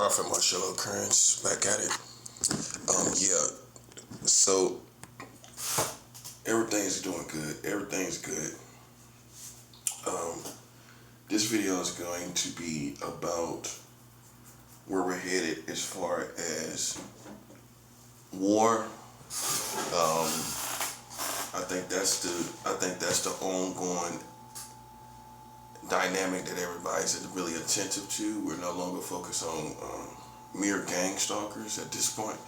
Prophet Marcello Kearns back at it. Yeah. So everything's doing good. Everything's good. Um, this video is going to be about where we're headed as far as war. I think that's the ongoing dynamic that everybody's really attentive to. We're no longer focused on mere gang stalkers at this point.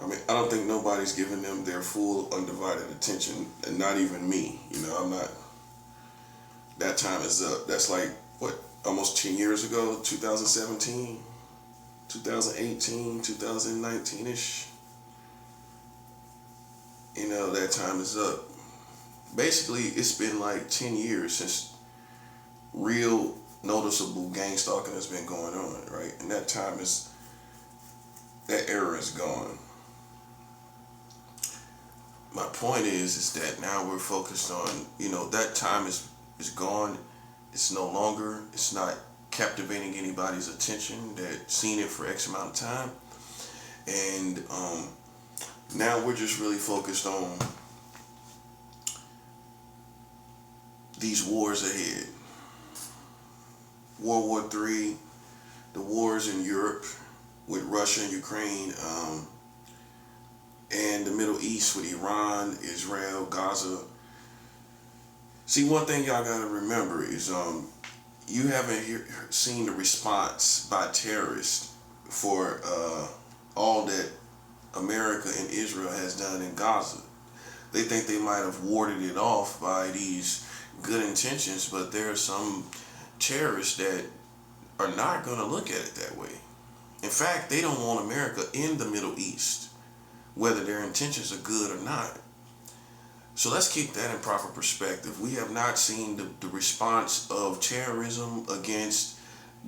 I mean, I don't think nobody's giving them their full undivided attention, and not even me. I'm not. That time is up. That's like, what, almost 10 years ago, 2017, 2018, 2019-ish. That time is up. Basically, it's been like 10 years since real noticeable gang stalking has been going on, right? And that era is gone. My point is that now we're focused on, that time is gone. It's no longer, it's not captivating anybody's attention that seen it for X amount of time. And now we're just really focused on these wars ahead. World War III, the wars in Europe with Russia and Ukraine, and the Middle East with Iran, Israel, Gaza. See, one thing y'all gotta remember is you haven't seen the response by terrorists for all that America and Israel has done in Gaza. They think they might have warded it off by these good intentions, but there are some terrorists that are not going to look at it that way. In fact, they don't want America in the Middle East, whether their intentions are good or not. So let's keep that in proper perspective. We have not seen the response of terrorism against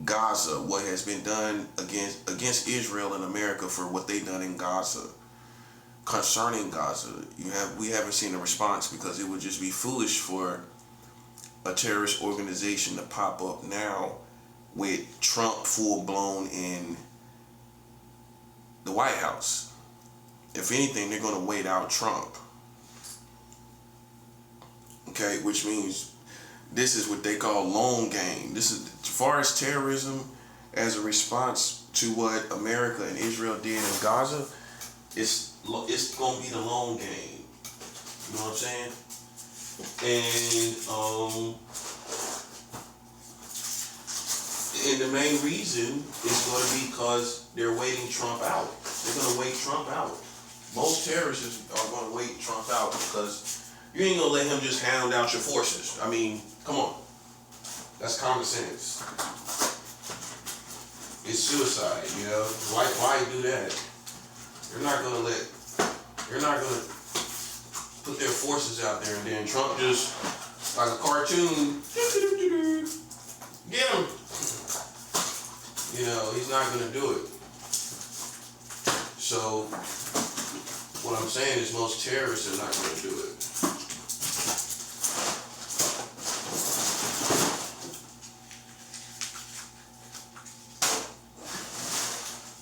Gaza, what has been done against Israel and America for what they've done in Gaza. Concerning Gaza, we haven't seen a response, because it would just be foolish for a terrorist organization to pop up now with Trump full blown in the White House. If anything, they're going to wait out Trump. Okay, which means this is what they call long game. This is, as far as terrorism as a response to what America and Israel did in Gaza, it's going to be the long game. You know what I'm saying? And the main reason is going to be because they're waiting Trump out. They're going to wait Trump out. Most terrorists are going to wait Trump out, because you ain't going to let him just hound out your forces. I mean, come on. That's common sense. It's suicide, Why do that? You're not going to put their forces out there and then Trump just, like a cartoon, get him. He's not going to do it. So what I'm saying is most terrorists are not going to do it.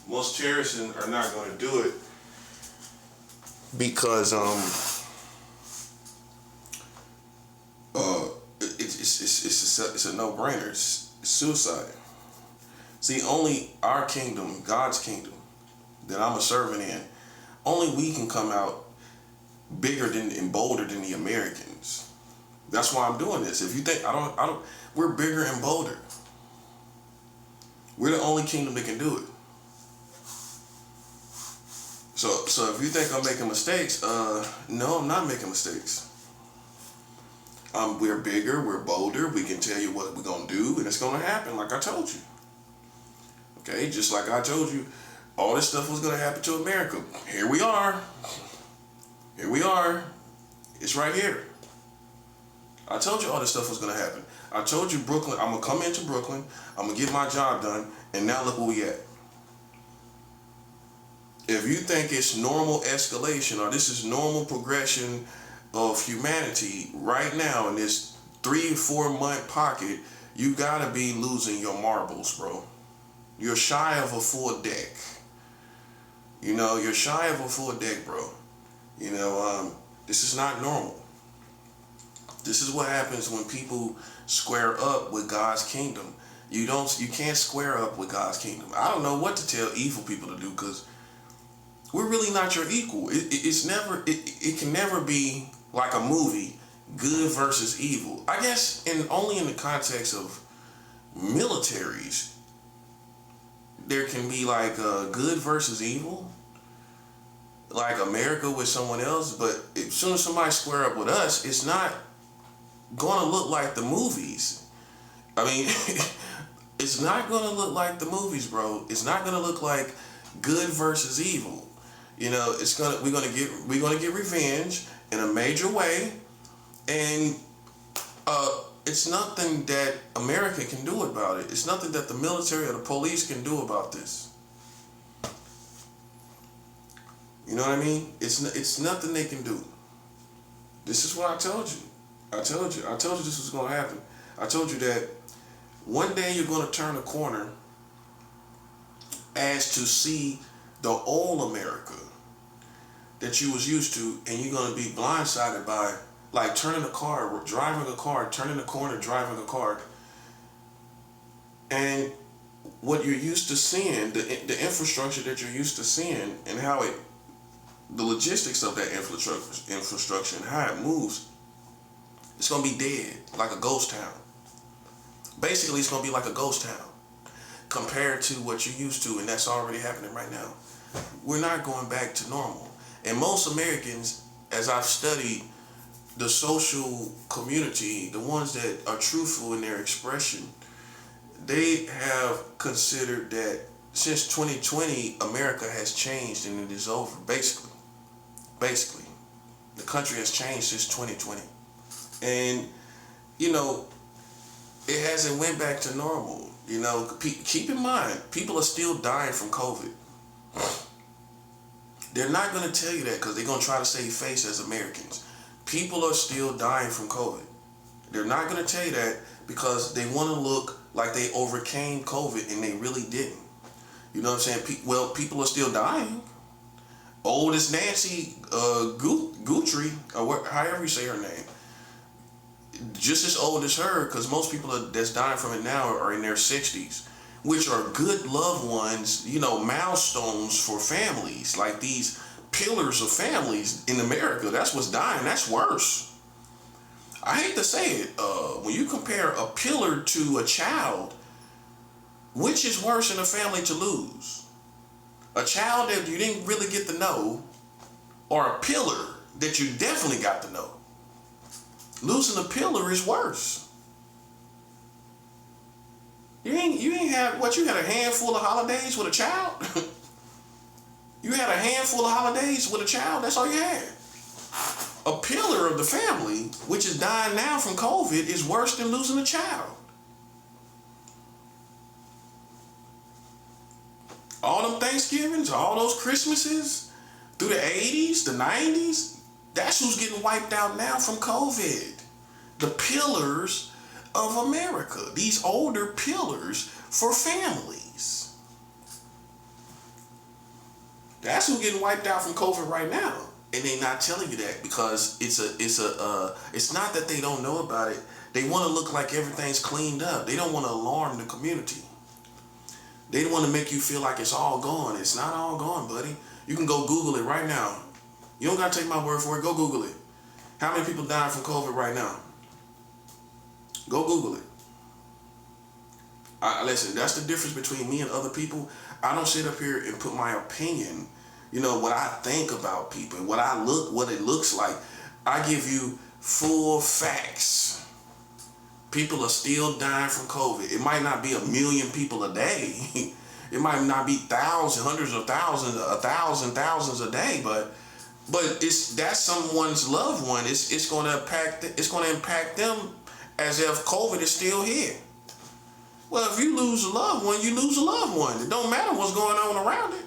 Most terrorists are not going to do it because it's a no-brainer. It's suicide. See, only our kingdom, God's kingdom, that I'm a servant in, only we can come out bigger than and bolder than the Americans. That's why I'm doing this. If you think we're bigger and bolder. We're the only kingdom that can do it. So if you think I'm making mistakes, no, I'm not making mistakes. We're bigger, we're bolder, we can tell you what we're going to do, and it's going to happen like I told you. Okay, just like I told you, all this stuff was going to happen to America. Here we are. Here we are. It's right here. I told you all this stuff was going to happen. I told you Brooklyn, I'm going to come into Brooklyn, I'm going to get my job done, and now look where we at. If you think it's normal escalation or this is normal progression of humanity right now in this 3 or 4 month pocket, you gotta be losing your marbles, bro. You're shy of a full deck. You know, you're shy of a full deck, bro. You know, this is not normal. This is what happens when people square up with God's kingdom. You can't square up with God's kingdom. I don't know what to tell evil people to do, because we're really not your equal. It can never be like a movie, good versus evil. I guess only in the context of militaries, there can be like good versus evil, like America with someone else. But as soon as somebody square up with us, it's not going to look like the movies. I mean, it's not going to look like the movies, bro. It's not going to look like good versus evil. You know, we're gonna get revenge in a major way, and it's nothing that America can do about it. It's nothing that the military or the police can do about this. You know what I mean? It's nothing they can do. This is what I told you. I told you this was gonna happen. I told you that one day you're gonna turn a corner as to see the old America that you was used to, and you're gonna be blindsided by, like, driving a car, turning a corner, driving a car, and what you're used to seeing, the infrastructure that you're used to seeing, and how the logistics of that infrastructure and how it moves, it's gonna be dead, like a ghost town. Basically, it's gonna be like a ghost town compared to what you're used to, and that's already happening right now. We're not going back to normal. And most Americans, as I've studied the social community, the ones that are truthful in their expression, they have considered that since 2020, America has changed and it is over. Basically, the country has changed since 2020. And, you know, it hasn't went back to normal. You know, keep in mind, people are still dying from COVID. They're not going to tell you that because they're going to try to save face as Americans. People are still dying from COVID. They're not going to tell you that because they want to look like they overcame COVID, and they really didn't. You know what I'm saying? People are still dying. Old as Nancy Guthrie, or however you say her name, just as old as her, because most people that's dying from it now are in their 60s, which are good loved ones, you know, milestones for families, like these pillars of families in America. That's what's dying. That's worse. I hate to say it. When you compare a pillar to a child, which is worse in a family to lose? A child that you didn't really get to know, or a pillar that you definitely got to know? Losing a pillar is worse. You ain't had what? You had a handful of holidays with a child? You had a handful of holidays with a child? That's all you had. A pillar of the family, which is dying now from COVID, is worse than losing a child. All them Thanksgivings, all those Christmases, through the 80s, the 90s, that's who's getting wiped out now from COVID. The pillars of America. These older pillars for families. That's who's getting wiped out from COVID right now. And they're not telling you that because it's not that they don't know about it. They want to look like everything's cleaned up. They don't want to alarm the community. They don't want to make you feel like it's all gone. It's not all gone, buddy. You can go Google it right now. You don't got to take my word for it. Go Google it. How many people dying from COVID right now? Go Google it. Listen, that's the difference between me and other people. I don't sit up here and put my opinion, you know, what I think about people, what it looks like. I give you full facts. People are still dying from COVID. It might not be 1 million people a day. It might not be thousands, hundreds of thousands, thousands a day, but that's someone's loved one. It's going to impact them as if COVID is still here. Well, if you lose a loved one, you lose a loved one. It don't matter what's going on around it.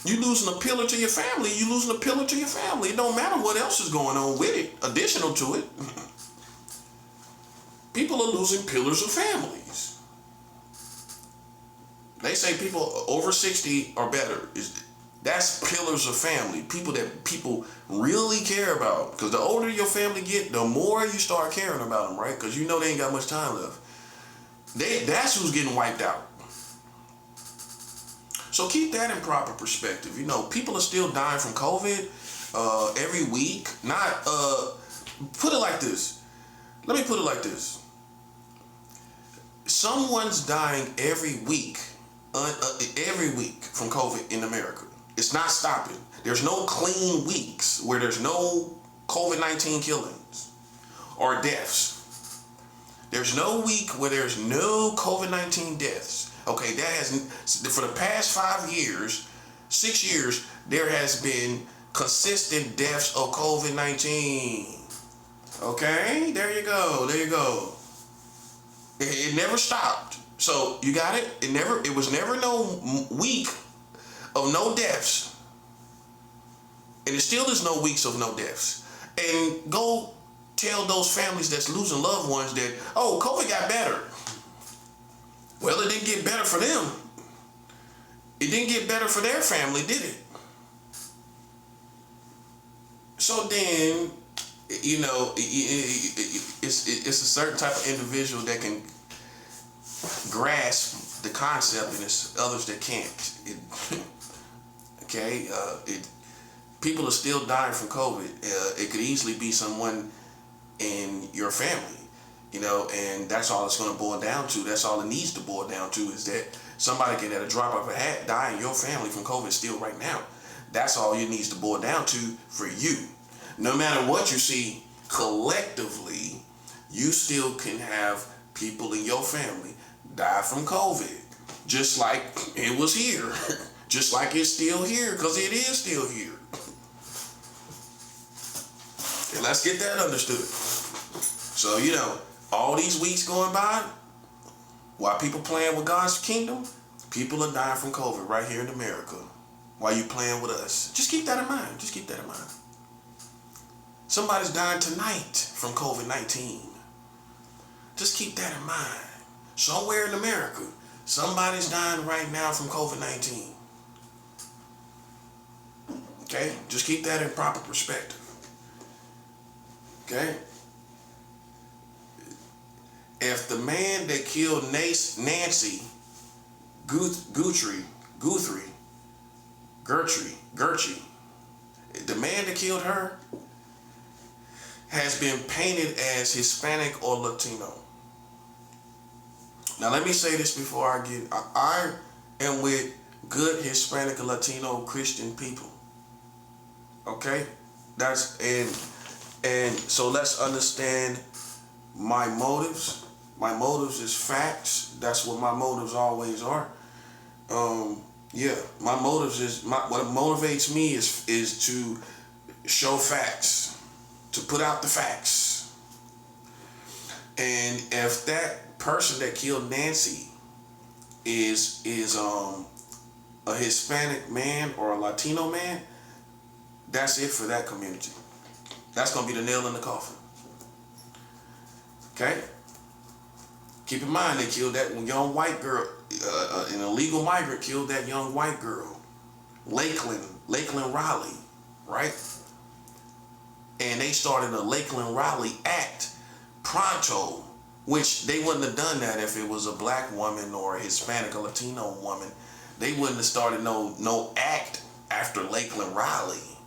You losing a pillar to your family, you losing a pillar to your family. It don't matter what else is going on with it, additional to it. People are losing pillars of families. They say people over 60 or better. That's pillars of family. People that people really care about. Because the older your family get, the more you start caring about them, right? Because you know they ain't got much time left. That's who's getting wiped out. So keep that in proper perspective. You know, people are still dying from COVID every week. Not put it like this. Let me put it like this. Someone's dying every week from COVID in America. It's not stopping. There's no clean weeks where there's no COVID-19 killings or deaths. There's no week where there's no COVID-19 deaths. Okay, that has, for the past 5 years, 6 years, there has been consistent deaths of COVID-19. Okay, there you go, there you go. It never stopped. So you got it? It was never no week of no deaths. And it still is no weeks of no deaths. And go tell those families that's losing loved ones that, oh, COVID got better. Well, it didn't get better for them. It didn't get better for their family, did it? So then, you know, it's a certain type of individual that can grasp the concept, and it's others that can't. Okay, people are still dying from COVID. It could easily be someone in your family, you know, and that's all it's going to boil down to. That's all it needs to boil down to, is that somebody can, at a drop of a hat, die in your family from COVID still right now. That's all it needs to boil down to for you. No matter what you see, collectively, you still can have people in your family die from COVID. Just like it was here. Just like it's still here, because it is still here. And let's get that understood. So, you know, all these weeks going by, while people playing with God's kingdom, people are dying from COVID right here in America. While you playing with us. Just keep that in mind. Just keep that in mind. Somebody's dying tonight from COVID-19. Just keep that in mind. Somewhere in America, somebody's dying right now from COVID-19. Okay? Just keep that in proper perspective. Okay? If the man that killed Nancy Guthrie, the man that killed her has been painted as Hispanic or Latino. Now let me say this before I am with good Hispanic and Latino Christian people. Okay? And so let's understand my motives. My motives is facts. That's what my motives always are. My motives is what motivates me is to show facts, to put out the facts. And if that person that killed Nancy is a Hispanic man or a Latino man, that's it for that community. That's gonna be the nail in the coffin. Okay? Keep in mind, they killed that young white girl, an illegal migrant killed that young white girl, Lakeland Riley, right? And they started a Lakeland Riley Act pronto, which they wouldn't have done that if it was a black woman or a Hispanic or Latino woman. They wouldn't have started no act after Lakeland Riley.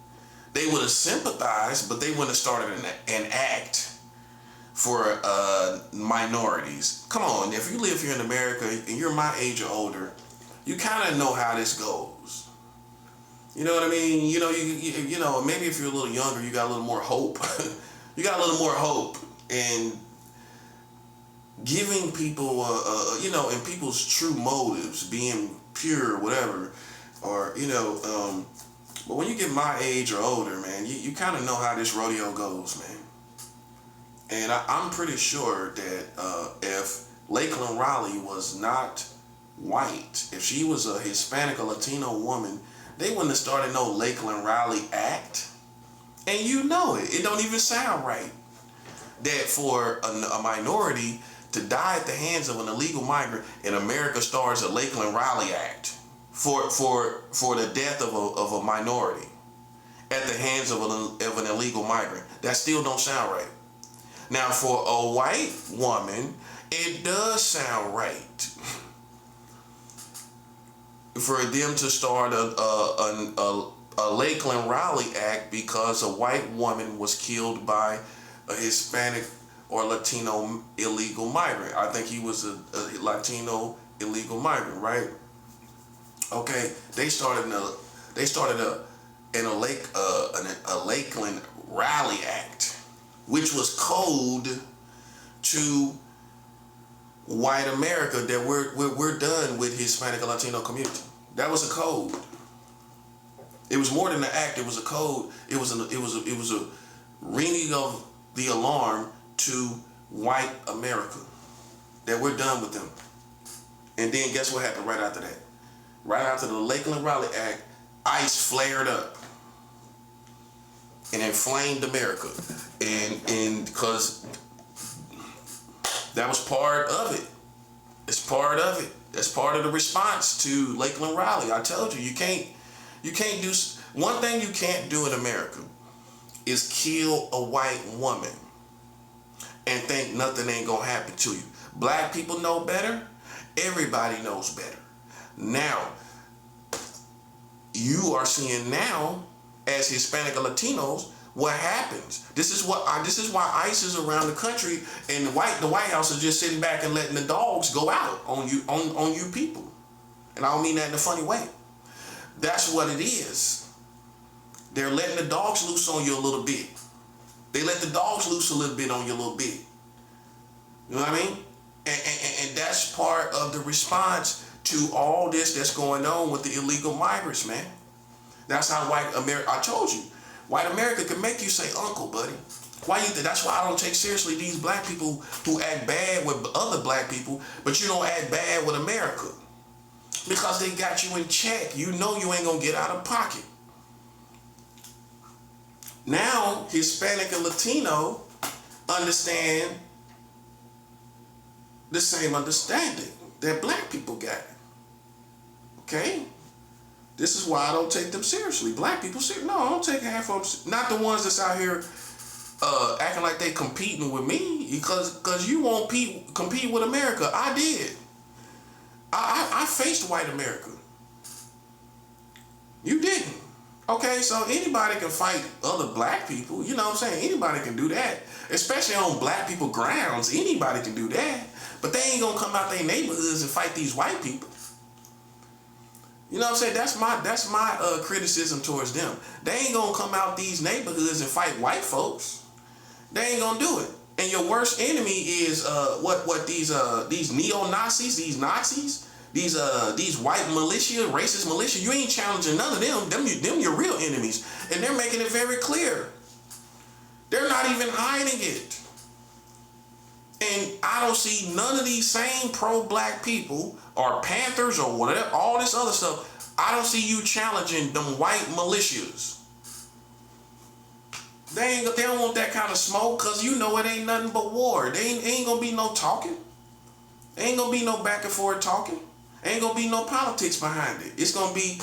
They would have sympathized, but they wouldn't have started an act for minorities. Come on, if you live here in America and you're my age or older, you kind of know how this goes. You know what I mean? You know, you know, maybe if you're a little younger, you got a little more hope. You got a little more hope, and giving people, you know, and people's true motives, being pure, whatever, or, you know, but when you get my age or older, man, you kind of know how this rodeo goes, man. And I'm pretty sure that if Lakeland Riley was not white, if she was a Hispanic or Latino woman, they wouldn't have started no Lakeland Riley Act. And you know it. It don't even sound right that for a minority to die at the hands of an illegal migrant, and America starts a Lakeland Riley Act for the death of a minority at the hands of an illegal migrant. That still don't sound right. Now, for a white woman, it does sound right for them to start a Lakeland Riley Act because a white woman was killed by a Hispanic or Latino illegal migrant. I think he was a Latino illegal migrant, right? Okay, they started a Lakeland Riley Act, which was code to white America that we're done with Hispanic and Latino community. That was a code. It was more than an act. It was a code. It was a ringing of the alarm to white America that we're done with them. And then guess what happened right after that? Right after the Lakeland Riley Act, ICE flared up and inflamed America, and because that was part of it. It's part of it. That's part of the response to Lakeland Riley. I told you, you can't do one thing you can't do in America is kill a white woman and think nothing ain't gonna happen to you. Black people know better. Everybody knows better. Now, you are seeing now, as Hispanic or Latinos, what happens. This is why ICE is around the country, and the White House is just sitting back and letting the dogs go out on you people. And I don't mean that in a funny way. That's what it is. They're letting the dogs loose on you a little bit. They let the dogs loose a little bit on you a little bit. You know what I mean? And that's part of the response to all this that's going on with the illegal migrants, man. That's how white America, I told you, white America can make you say uncle, buddy. That's why I don't take seriously these black people who act bad with other black people, but you don't act bad with America. Because they got you in check. You know you ain't gonna get out of pocket. Now, Hispanic and Latino understand the same understanding that black people got. Okay? This is why I don't take them seriously. Black people seriously. No, I don't take half of them. Not the ones that's out here acting like they competing with me, because you won't compete with America. I did. I faced white America. You didn't. Okay, so anybody can fight other black people. You know what I'm saying? Anybody can do that. Especially on black people grounds. Anybody can do that. But they ain't gonna come out their neighborhoods and fight these white people. You know what I'm saying? That's my criticism towards them. They ain't gonna come out these neighborhoods and fight white folks. They ain't gonna do it. And your worst enemy is what these neo-Nazis, these Nazis, these white militia, racist militia. You ain't challenging none of them. Them your real enemies. And they're making it very clear. They're not even hiding it. And I don't see none of these same pro-black people or Panthers or whatever, all this other stuff. I don't see you challenging them white militias. They don't want that kind of smoke, because you know it ain't nothing but war. Ain't gonna be no talking. Ain't gonna be no back and forth talking. Ain't gonna be no politics behind it. It's gonna be,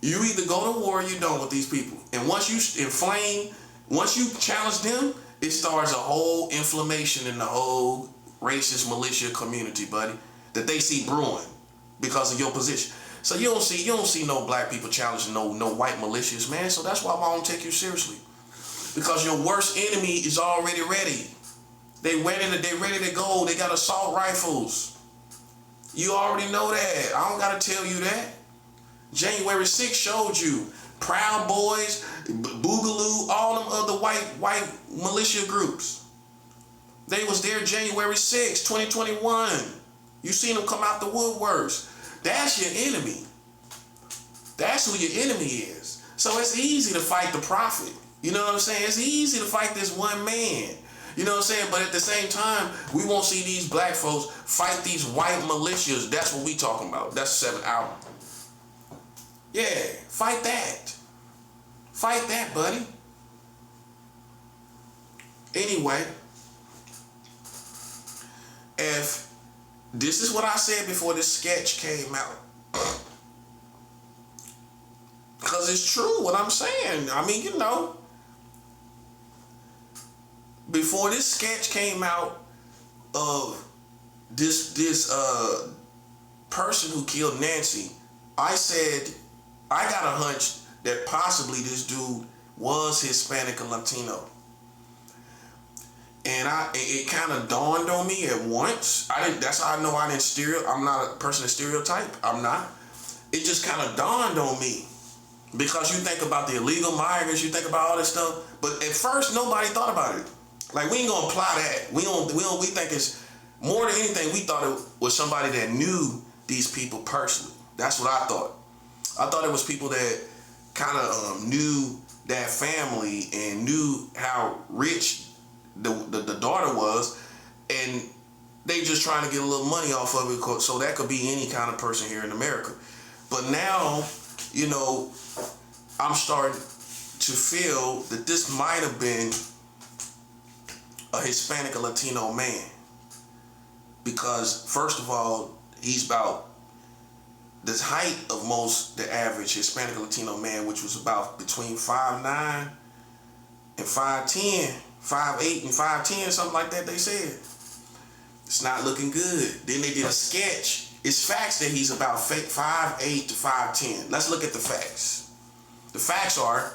you either go to war or you don't with these people. And once you challenge them, it starts a whole inflammation in the whole racist militia community, buddy, that they see brewing because of your position. So you don't see no black people challenging no white militias, man. So that's why I don't take you seriously. Because your worst enemy is already ready. They ready to go. They got assault rifles. You already know that. I don't gotta tell you that. January 6th showed you. Proud Boys, Boogaloo, all them other white militia groups. They was there January 6th, 2021. You seen them come out the woodworks. That's your enemy. That's who your enemy is. So it's easy to fight the prophet. You know what I'm saying? It's easy to fight this one man. You know what I'm saying? But at the same time, we won't see these black folks fight these white militias. That's what we talking about. That's the 7th album. Yeah, fight that. Fight that, buddy. Anyway, if this is what I said before this sketch came out, because it's true what I'm saying. I mean, before this sketch came out of this person who killed Nancy, I said I got a hunch that possibly this dude was Hispanic or Latino. And it kind of dawned on me at once. That's how I know I'm not a person of stereotype. I'm not. It just kind of dawned on me. Because you think about the illegal migrants, you think about all this stuff, but at first nobody thought about it. Like, we ain't gonna apply that. We think it's more than anything, we thought it was somebody that knew these people personally. That's what I thought. I thought it was people that kind of knew that family and knew how rich the daughter was, and they just trying to get a little money off of it, so that could be any kind of person here in America. But now, I'm starting to feel that this might have been a Hispanic or Latino man. Because, first of all, he's about the height of the average Hispanic or Latino man, which was about between 5'9" and 5'10", 5'8" and 5'10", something like that, they said. It's not looking good. Then they did a sketch. It's facts that he's about 5'8" to 5'10". Let's look at the facts. The facts are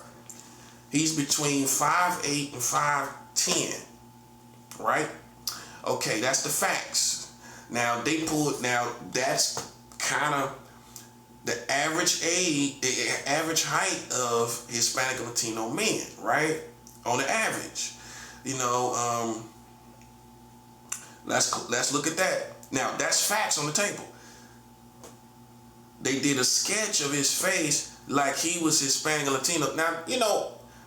he's between 5'8" and 5'10", right? Okay, that's the facts. Now that's kind of the average age, the average height of Hispanic and Latino men, right? On the average, let's look at that. Now that's facts on the table. They did a sketch of his face like he was Hispanic or Latino. Now,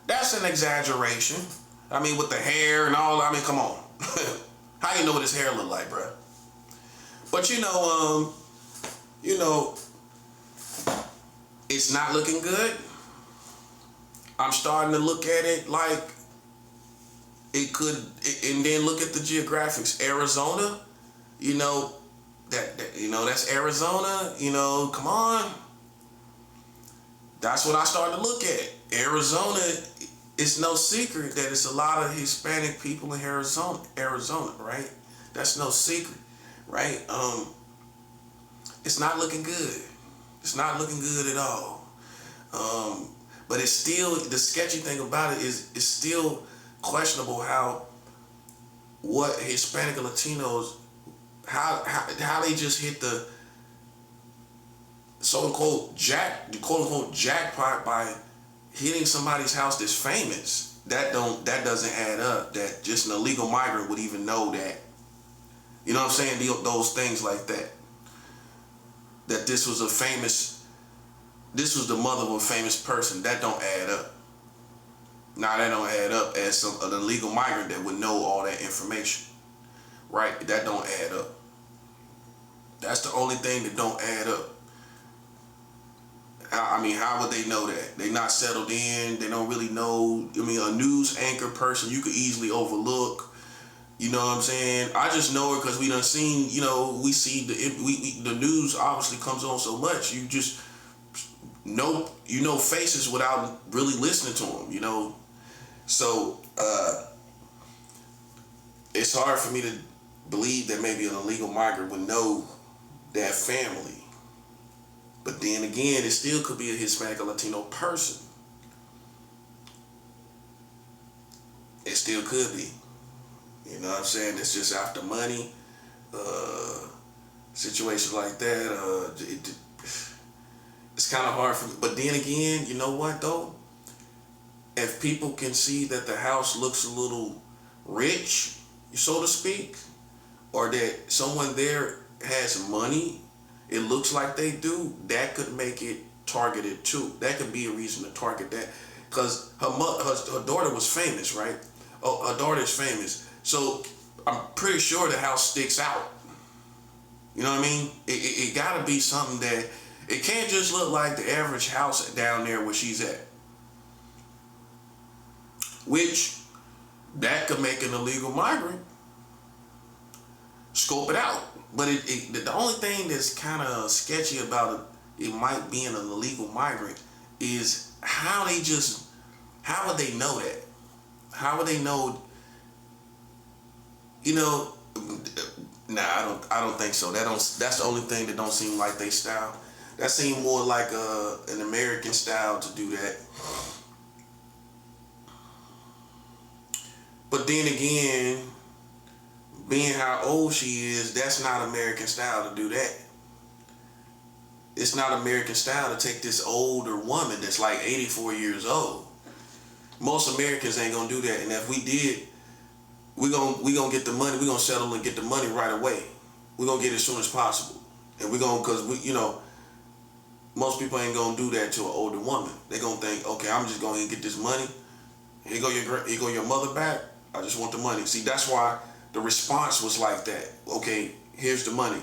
that's an exaggeration. I mean, with the hair and all, come on. How you know what his hair look like, bruh? But it's not looking good. I'm starting to look at it like it could, and then look at the geographics. Arizona, that's Arizona, come on. That's what I started to look at. Arizona, it's no secret that it's a lot of Hispanic people in Arizona, right? That's no secret, right? It's not looking good. It's not looking good at all. But it's still, the sketchy thing about it is it's still questionable what Hispanic and Latinos, how they just hit the quote unquote jackpot by hitting somebody's house that's famous. That doesn't add up. That just an illegal migrant would even know that. You know what I'm saying? Those things like that. That this was the mother of a famous person. That don't add up. Now that don't add up as an illegal migrant that would know all that information. Right? That don't add up. That's the only thing that don't add up. How would they know that? They not settled in. They don't really know. A news anchor person you could easily overlook. You know what I'm saying? I just know it because we done seen. We see the news obviously comes on so much. You just know faces without really listening to them. So it's hard for me to believe that maybe an illegal migrant would know that family. But then again, it still could be a Hispanic or Latino person. It still could be. You know what I'm saying? It's just after money. Situations like that. It's kind of hard for me. But then again, you know what though? If people can see that the house looks a little rich, so to speak, or that someone there has money, it looks like they do, that could make it targeted too. That could be a reason to target that. Because her daughter was famous, right? Oh, her daughter is famous. So I'm pretty sure the house sticks out. You know what I mean? It got to be something that, it can't just look like the average house down there where she's at. Which, that could make an illegal migrant scope it out. But the only thing that's kind of sketchy about it might be an illegal migrant is how would they know that? How would they know? You know, nah, I don't think so. That's the only thing that don't seem like they style. That seemed more like an American style to do that. But then again, being how old she is, that's not American style to do that. It's not American style to take this older woman that's like 84 years old. Most Americans ain't gonna do that. And if we did, we gonna get the money. We gonna settle and get the money right away. We gonna get it as soon as possible. And we gonna, cause we, most people ain't gonna do that to an older woman. They gonna think, okay, I'm just gonna get this money. Here go your mother back. I just want the money. See, that's why the response was like that. Okay, here's the money.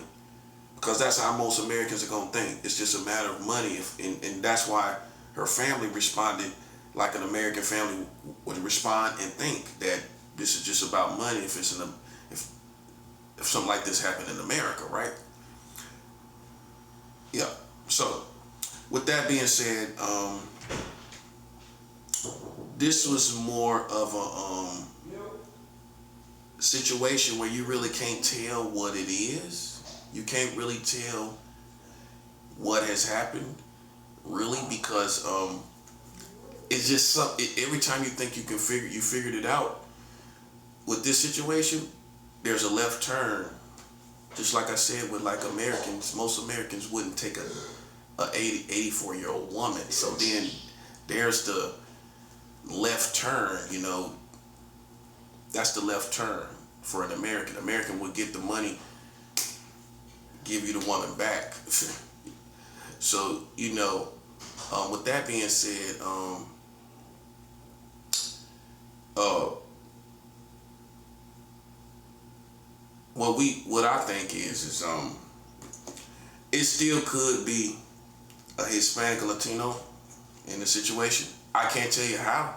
Because that's how most Americans are going to think. It's just a matter of money. And that's why her family responded like an American family would respond and think that this is just about money if something like this happened in America, right? Yeah. So, with that being said, this was more of a situation where you really can't tell what it is. You can't really tell what has happened, really, because it's just every time you think you figured it out. With this situation, there's a left turn. Just like I said, with like Americans, most Americans wouldn't take a 84-year-old woman. So then there's the left turn, that's the left turn for an American. American would get the money, give you the woman back. So, with that being said, what I think is it still could be a Hispanic or Latino in the situation. I can't tell you how,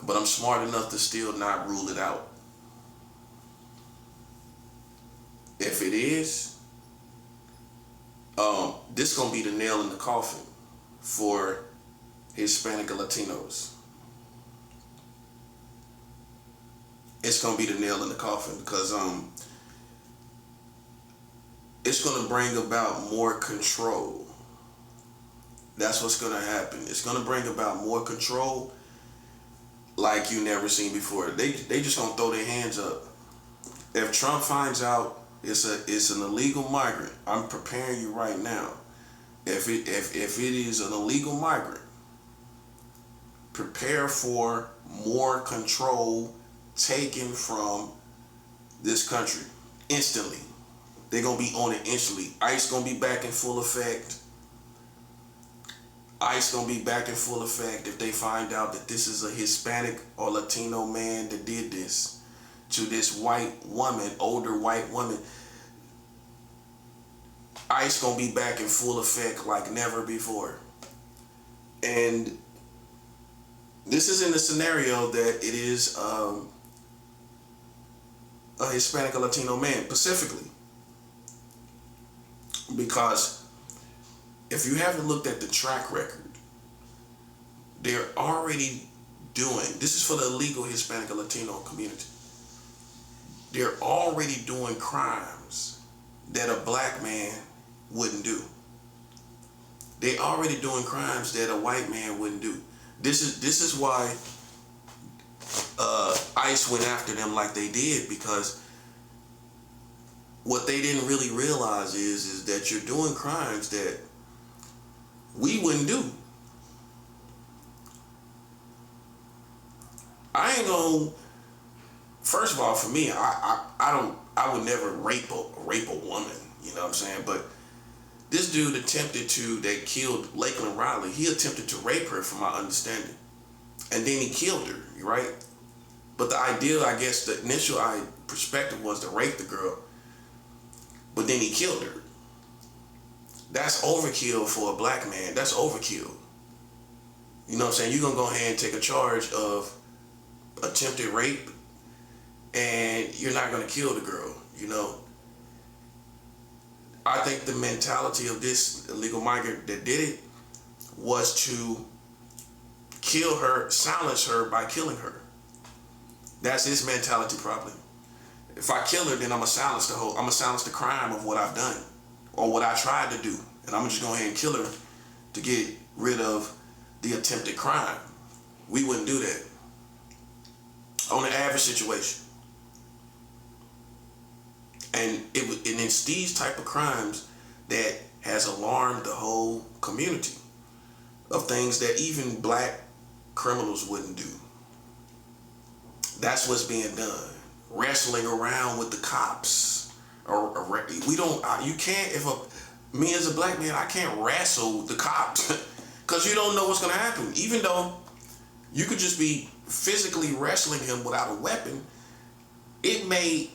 but I'm smart enough to still not rule it out. If it is, this gonna be the nail in the coffin for Hispanic or Latinos. It's gonna be the nail in the coffin because it's gonna bring about more control. That's what's gonna happen. It's gonna bring about more control like you never seen before. They just gonna throw their hands up. If Trump finds out it's an illegal migrant, I'm preparing you right now. If it is an illegal migrant, prepare for more control taken from this country instantly. They're gonna be on it instantly. ICE gonna be back in full effect. ICE gonna be back in full effect if they find out that this is a Hispanic or Latino man that did this to this white woman, older white woman. ICE gonna be back in full effect like never before. And this is in the scenario that it is a Hispanic or Latino man, specifically. Because if you haven't looked at the track record, they're already doing, this is for the illegal Hispanic or Latino community. They're already doing crimes that a black man wouldn't do. They already doing crimes that a white man wouldn't do. This is why ICE went after them like they did, because what they didn't really realize is that you're doing crimes that we wouldn't do. I ain't gonna. First of all, for me, I would never rape a woman. You know what I'm saying? But this dude that killed Lakeland Riley, he attempted to rape her, from my understanding, and then he killed her. Right? But the idea, I guess, the initial perspective was to rape the girl, but then he killed her. That's overkill for a black man. That's overkill. You know what I'm saying? You're gonna go ahead and take a charge of attempted rape and you're not going to kill the girl. You know, I think the mentality of this illegal migrant that did it was to kill her, silence her by killing her. That's his mentality probably. If I kill her, then I'm gonna silence the crime of what I've done or what I tried to do, and I'm gonna just go ahead and kill her to get rid of the attempted crime. We wouldn't do that on an average situation. And it's these type of crimes that has alarmed the whole community of things that even black criminals wouldn't do. That's what's being done. Wrestling around with the cops. We don't, you can't, me as a black man, I can't wrestle the cops because you don't know what's going to happen. Even though you could just be physically wrestling him without a weapon, it may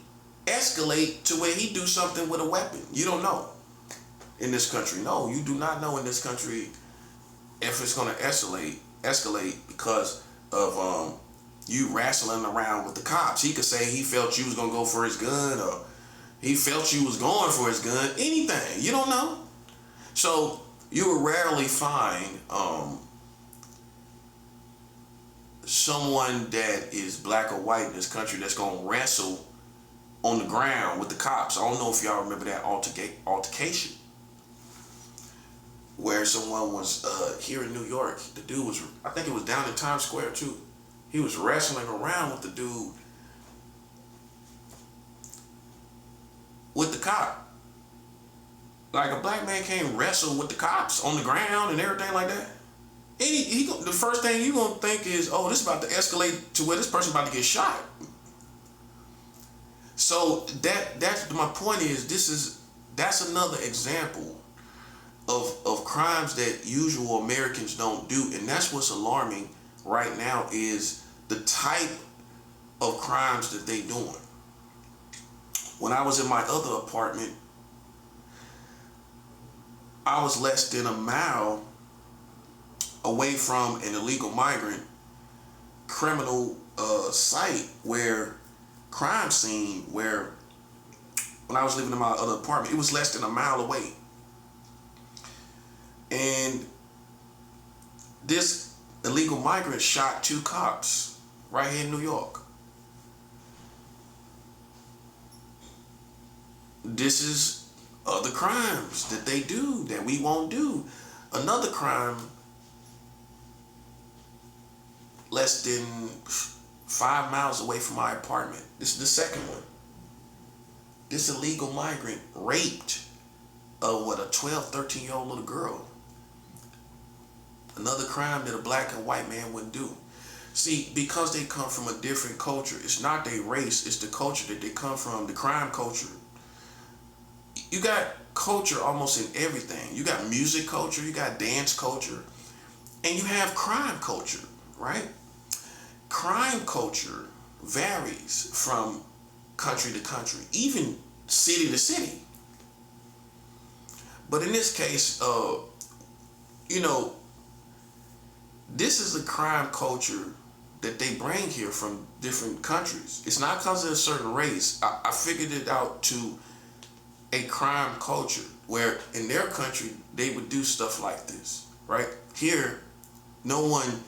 escalate to where he do something with a weapon. You don't know in this country. No, you do not know in this country if it's going to escalate because of you wrestling around with the cops. He could say he felt you was going to go for his gun, or he felt you was going for his gun. Anything. You don't know. So you will rarely find someone that is black or white in this country that's going to wrestle on the ground with the cops. I don't know if y'all remember that altercation where someone was here in New York. The dude was, I think it was down in Times Square too. He was wrestling around with the dude with the cop. Like a black man can't wrestle with the cops on the ground and everything like that. The first thing you're going to think is, oh, this is about to escalate to where this person's about to get shot. So that's my point is that's another example of crimes that usual Americans don't do. And that's what's alarming right now is the type of crimes that they doing. When I was in my other apartment, I was less than a mile away from an illegal migrant criminal site crime scene where when I was living in my other apartment, it was less than a mile away. And this illegal migrant shot 2 cops right here in New York. This is other crimes that they do that we won't do. Another crime less than 5 miles away from my apartment. This is the second one. This illegal migrant raped a 12, 13-year-old little girl. Another crime that a black and white man wouldn't do. See, because they come from a different culture, it's not their race, it's the culture that they come from, the crime culture. You got culture almost in everything. You got music culture, you got dance culture, and you have crime culture, right? Crime culture varies from country to country, even city to city. But in this case, this is a crime culture that they bring here from different countries. It's not because of a certain race. I figured it out to a crime culture where in their country, they would do stuff like this, right? Here, no one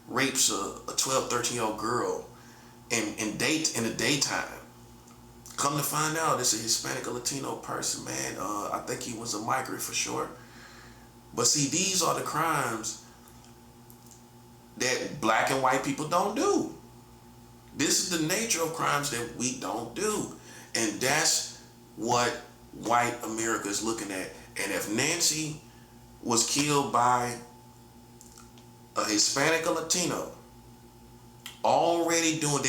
rapes a 12, 13-year-old girl in the daytime. Come to find out, it's a Hispanic or Latino person, man. I think he was a migrant for sure. But see, these are the crimes that black and white people don't do. This is the nature of crimes that we don't do. And that's what white America is looking at. And if Nancy was killed by a Hispanic or Latino, already doing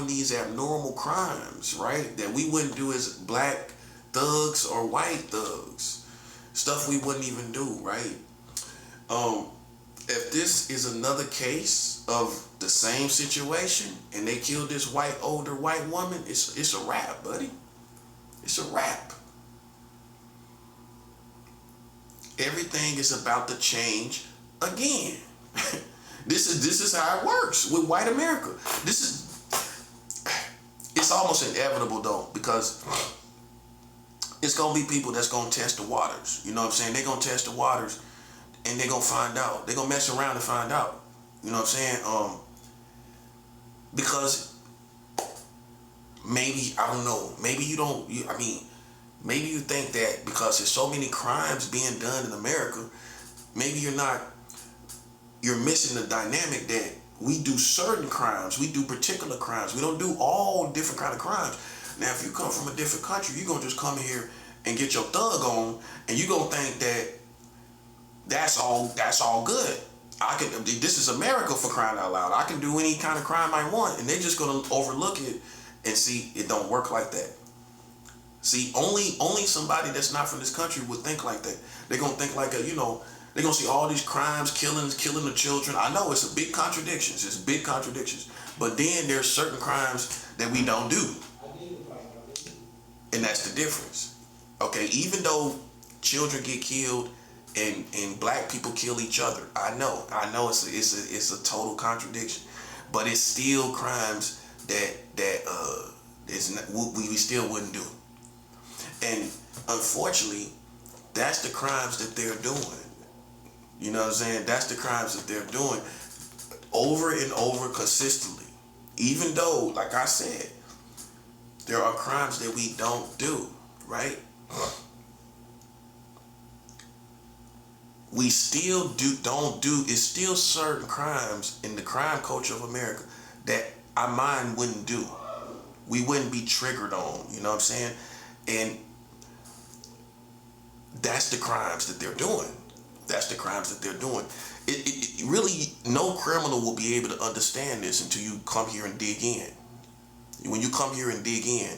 these abnormal crimes, right? That we wouldn't do as black thugs or white thugs. Stuff we wouldn't even do, right? If this is another case of the same situation and they killed this older white woman, it's a wrap, buddy. It's a wrap. Everything is about to change again. This is how it works with white America. it's almost inevitable though, because it's gonna be people that's gonna test the waters. You know what I'm saying? They're gonna test the waters, and they're gonna find out. They're gonna mess around and find out. You know what I'm saying? Because maybe, I don't know. Maybe you don't. I mean, maybe you think that because there's so many crimes being done in America, maybe you're missing the dynamic that we do certain crimes. We do particular crimes. We don't do all different kind of crimes. Now, if you come from a different country, you're going to just come here and get your thug on, and you're going to think that that's all good. This is America, for crying out loud. I can do any kind of crime I want, and they're just going to overlook it and see it don't work like that. See, only somebody that's not from this country would think like that. They're going to think like they're going to see all these crimes, killing the children. I know it's big contradictions. It's big contradictions. But then there's certain crimes that we don't do. And that's the difference. Okay, even though children get killed and black people kill each other, I know it's a total contradiction. But it's still crimes that we still wouldn't do. And unfortunately, that's the crimes that they're doing. You know what I'm saying? That's the crimes that they're doing over and over consistently. Even though, like I said, there are crimes that we don't do, right? We still don't do, it's still certain crimes in the crime culture of America that our mind wouldn't do. We wouldn't be triggered on, you know what I'm saying? And that's the crimes that they're doing. That's the crimes that they're doing. It really, no criminal will be able to understand this until you come here and dig in. When you come here and dig in,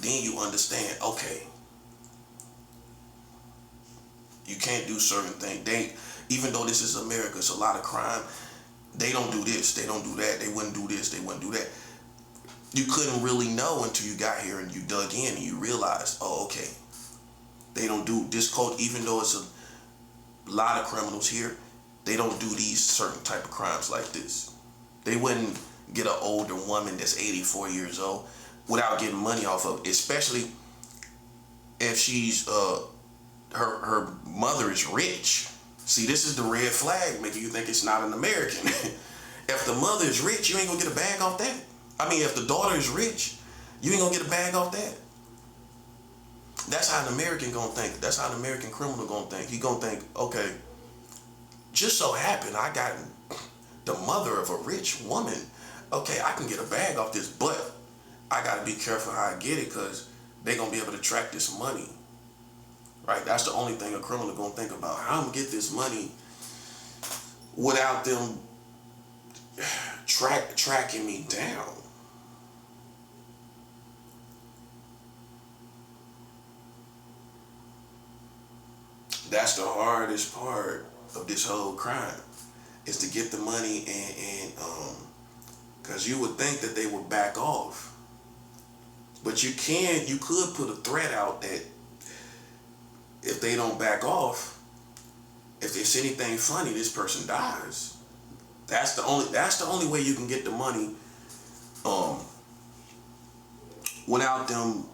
then you understand, okay, you can't do certain things. Even though this is America, it's a lot of crime. They don't do this, they don't do that, they wouldn't do this, they wouldn't do that. You couldn't really know until you got here and you dug in and you realized, oh, okay, they don't do this code, even though it's a lot of criminals here, they don't do these certain type of crimes like this. They wouldn't get an older woman that's 84 years old without getting money off of it, especially if she's her mother is rich. See, this is the red flag making you think it's not an American. If the mother is rich, you ain't gonna get a bag off that. I mean, if the daughter is rich, you ain't gonna get a bag off that. That's how an American gonna think. That's how an American criminal gonna think. He gonna think, okay, just so happened I got the mother of a rich woman. Okay, I can get a bag off this, but I gotta be careful how I get it, because they gonna be able to track this money. Right? That's the only thing a criminal gonna think about. How I'm gonna get this money without them tracking me down. That's the hardest part of this whole crime, is to get the money and because you would think that they would back off, but you could put a threat out that if they don't back off, if there's anything funny, this person dies. That's the only way you can get the money without them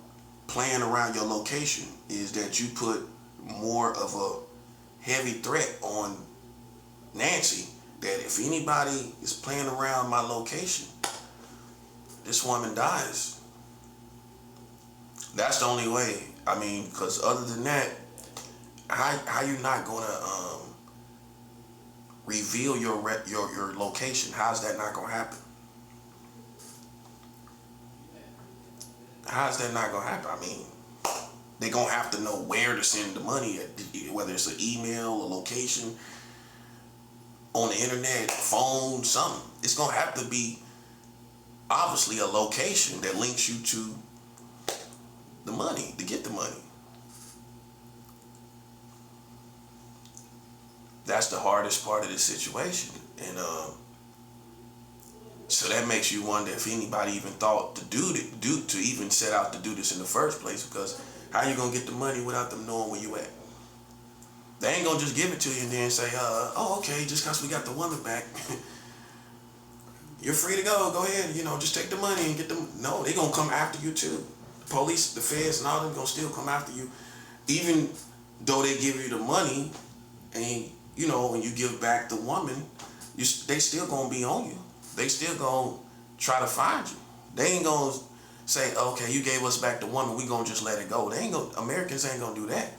playing around your location, is that you put more of a heavy threat on Nancy, that if anybody is playing around my location, this woman dies. That's the only way. I mean, because other than that, how you not gonna reveal your location? How's that not gonna happen? How's that not gonna happen? I mean, they gonna have to know where to send the money, whether it's an email, a location, on the internet, phone, something. It's gonna have to be obviously a location that links you to the money, to get the money. That's the hardest part of this situation. And so that makes you wonder if anybody even thought to even set out to do this in the first place, because how you gonna get the money without them knowing where you at? They ain't gonna just give it to you and then say, oh, okay, just because we got the woman back. You're free to go. Go ahead. Just take the money and get them. No, they gonna come after you too. The police, the feds, and all them gonna still come after you, even though they give you the money, and when you give back the woman, they still gonna be on you. They still gonna try to find you. They ain't gonna say, okay, you gave us back the woman, we gonna just let it go. They ain't gonna. Americans ain't gonna do that.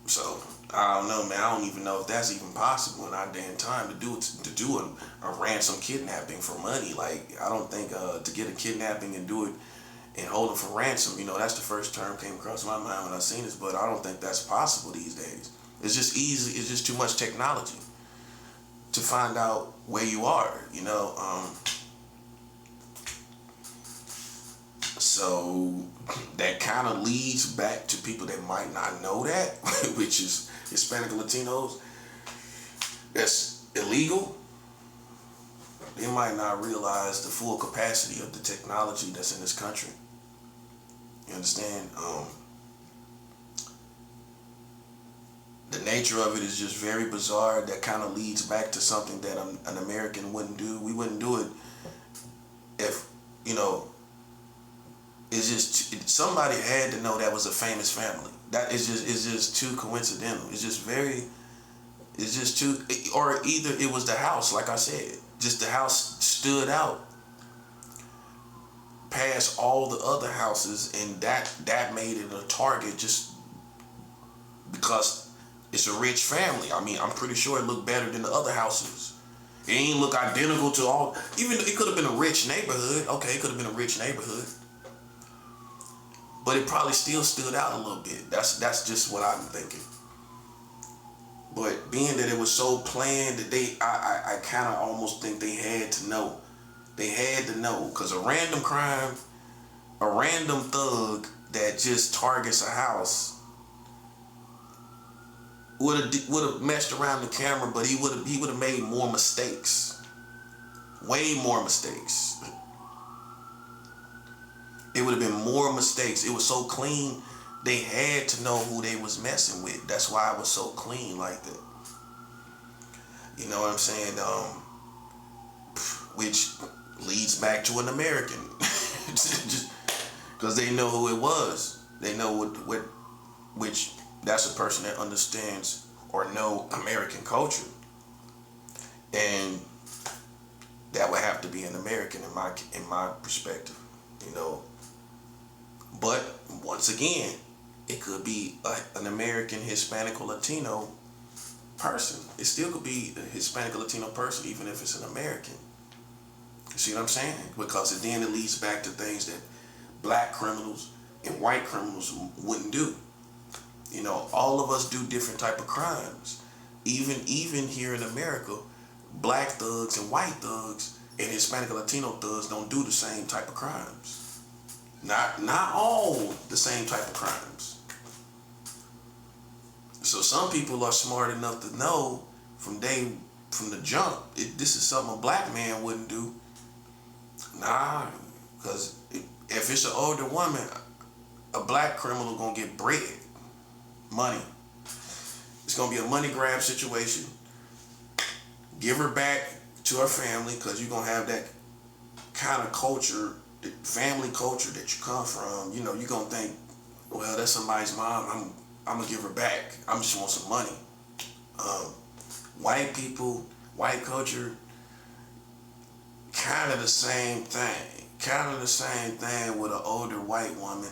So I don't know, man. I don't even know if that's even possible in our damn time to do a ransom kidnapping for money. Like I don't think to get a kidnapping and do it and hold them for ransom. That's the first term came across my mind when I seen this, but I don't think that's possible these days. It's just easy. It's just too much technology to find out where you are. So that kind of leads back to people that might not know that, which is Hispanic Latinos. That's illegal. They might not realize the full capacity of the technology that's in this country. You understand? The nature of it is just very bizarre. That kind of leads back to something that an American wouldn't do. We wouldn't do it if, it's just somebody had to know that was a famous family. That is just too coincidental. It's just too, or either it was the house, like I said, just the house stood out past all the other houses, and that made it a target just because it's a rich family. I mean, I'm pretty sure it looked better than the other houses. It ain't look identical to all. Even it could have been a rich neighborhood. Okay, it could have been a rich neighborhood, but it probably still stood out a little bit. That's just what I'm thinking. But being that it was so planned that I kind of almost think they had to know. They had to know, because a random crime, a random thug that just targets a house would have messed around the camera, but he would have made more mistakes, way more mistakes. It would have been more mistakes. It was so clean, they had to know who they was messing with. That's why it was so clean like that. You know what I'm saying? Which leads back to an American, just because they know who it was. They know which that's a person that understands or know American culture, and that would have to be an American in my perspective, But once again, it could be an American, Hispanic, or Latino person. It still could be a Hispanic or Latino person, even if it's an American. You see what I'm saying? Because then it leads back to things that black criminals and white criminals wouldn't do. All of us do different type of crimes. Even here in America, black thugs and white thugs and Hispanic or Latino thugs don't do the same type of crimes. Not all the same type of crimes. So some people are smart enough to know from the jump, this is something a black man wouldn't do. Nah, because if it's an older woman, a black criminal gonna get bread, money. It's gonna be a money grab situation. Give her back to her family, because you're gonna have that kind of culture, the family culture that you come from. You're gonna think, well, that's somebody's mom. I'm gonna give her back. I just want some money. White people, white culture, kind of the same thing. Kind of the same thing with an older white woman.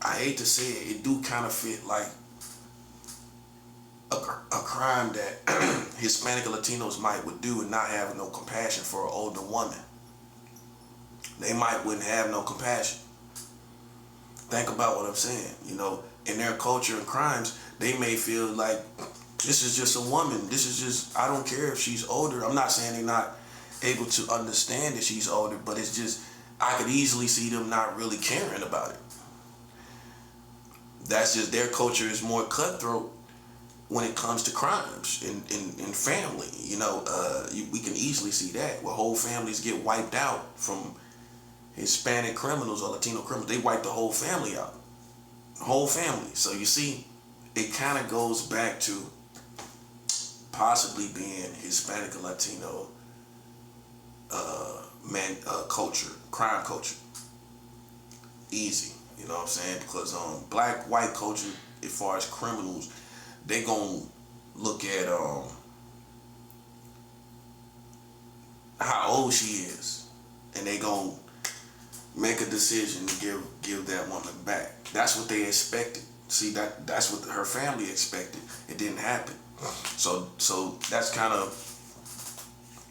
I hate to say it, it do kind of fit like a crime that Hispanic or Latinos would do, and not have no compassion for an older woman. They wouldn't have no compassion. Think about what I'm saying. In their culture and crimes, they may feel like this is just a woman. This is just, I don't care if she's older. I'm not saying they're not able to understand that she's older, but it's just, I could easily see them not really caring about it. That's just, their culture is more cutthroat when it comes to crimes in family. We can easily see that, where whole families get wiped out from Hispanic criminals or Latino criminals. They wipe the whole family out. Whole family. So you see, it kind of goes back to possibly being Hispanic or Latino culture, crime culture. Easy, you know what I'm saying? Because black white culture, as far as criminals, they gonna look at how old she is, and they gonna make a decision to give that woman back. That's what they expected. See, that's what her family expected. It didn't happen. So that's kind of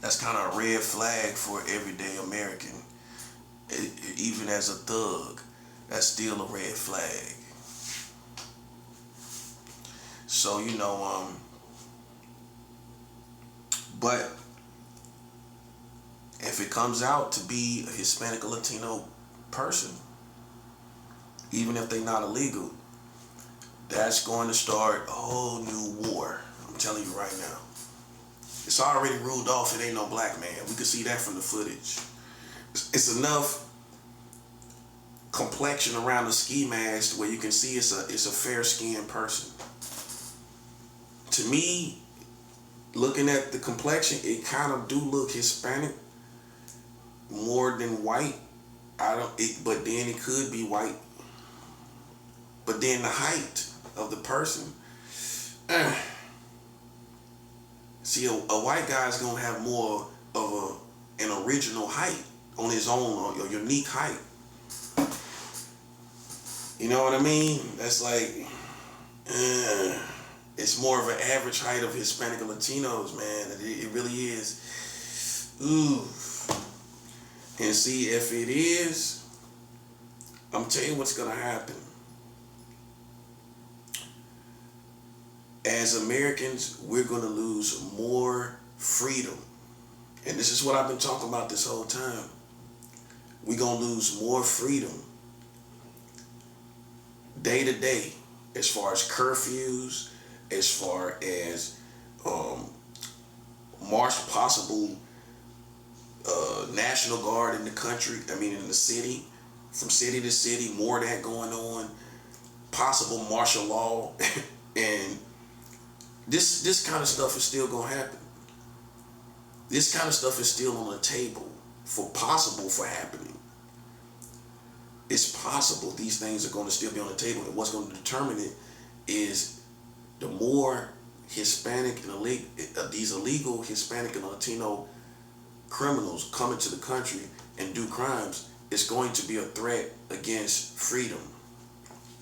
a red flag for everyday American. Even as a thug, that's still a red flag. So but if it comes out to be a Hispanic or Latino person, even if they're not illegal, that's going to start a whole new war. I'm telling you right now. It's already ruled off. It ain't no black man. We can see that from the footage. It's enough complexion around the ski mask where you can see it's a fair-skinned person. To me, looking at the complexion, it kind of do look Hispanic more than white. But then it could be white. But then the height of the person. See, a white guy's gonna have more of an original height on his own, or a unique height. You know what I mean? That's like, it's more of an average height of Hispanic or Latinos, man. It really is. Ooh. And see, if it is, I'm telling you what's gonna happen. As Americans, we're gonna lose more freedom. And this is what I've been talking about this whole time. We're gonna lose more freedom day to day, as far as curfews, as far as possible National Guard in the country, in the city, from city to city, more of that going on, possible martial law, and this kind of stuff is still gonna happen. This kind of stuff is still on the table for happening. It's possible these things are gonna still be on the table, and what's gonna determine it is the more Hispanic and these illegal Hispanic and Latino criminals come into the country and do crimes, it's going to be a threat against freedom.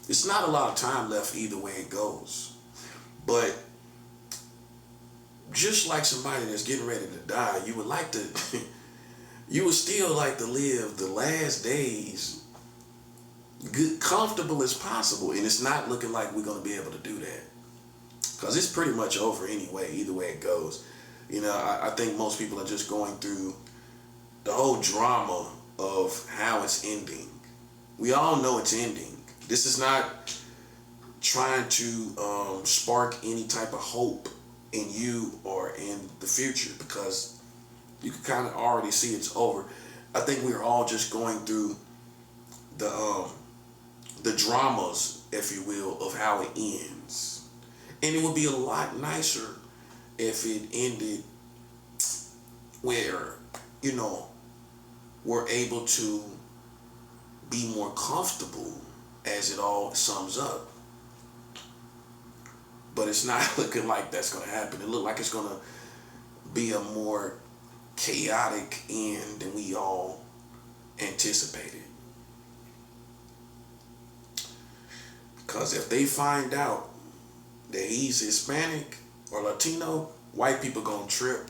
It's not a lot of time left either way it goes. But just like somebody that's getting ready to die, you would still like to live the last days good, comfortable as possible. And it's not looking like we're going to be able to do that. Because it's pretty much over anyway, either way it goes. I think most people are just going through the whole drama of how it's ending. We all know it's ending. This is not trying to spark any type of hope in you or in the future, because you can kind of already see it's over. I think we're all just going through the dramas, if you will, of how it ends. And it would be a lot nicer if it ended where, we're able to be more comfortable as it all sums up. But it's not looking like that's going to happen. It looks like it's going to be a more chaotic end than we all anticipated. Because if they find out that he's Hispanic or Latino, white people gonna trip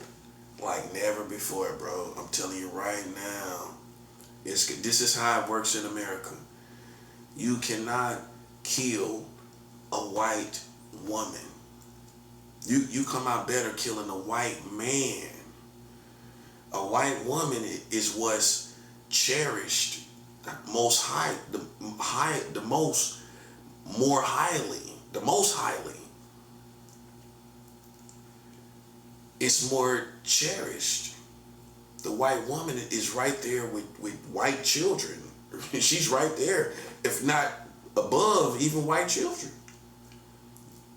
like never before, bro. I'm telling you right now. This is how it works in America. You cannot kill a white woman. You come out better killing a white man. A white woman is what's cherished the most highly. It's more cherished. The white woman is right there with white children. She's right there, if not above even white children.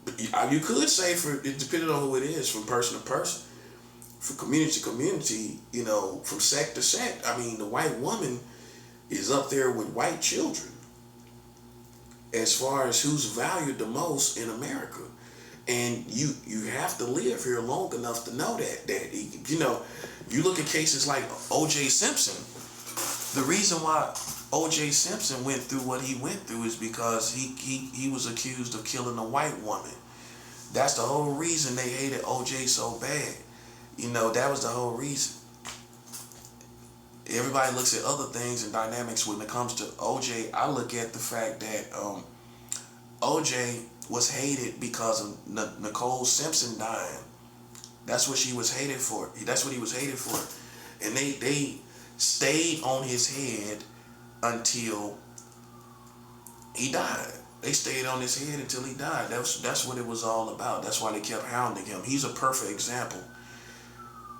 But You could say for it depending on who it is, from person to person, from community to community, from sect to sect. I mean, the white woman is up there with white children as far as who's valued the most in America. And you have to live here long enough to know that you look at cases like O.J. Simpson. The reason why O.J. Simpson went through what he went through is because he was accused of killing a white woman. That's the whole reason they hated O.J. so bad. That was the whole reason. Everybody looks at other things and dynamics when it comes to O.J. I look at the fact that O.J. was hated because of Nicole Simpson dying. That's what she was hated for. That's what he was hated for. And they stayed on his head until he died. They stayed on his head until he died. That's what it was all about. That's why they kept hounding him. He's a perfect example.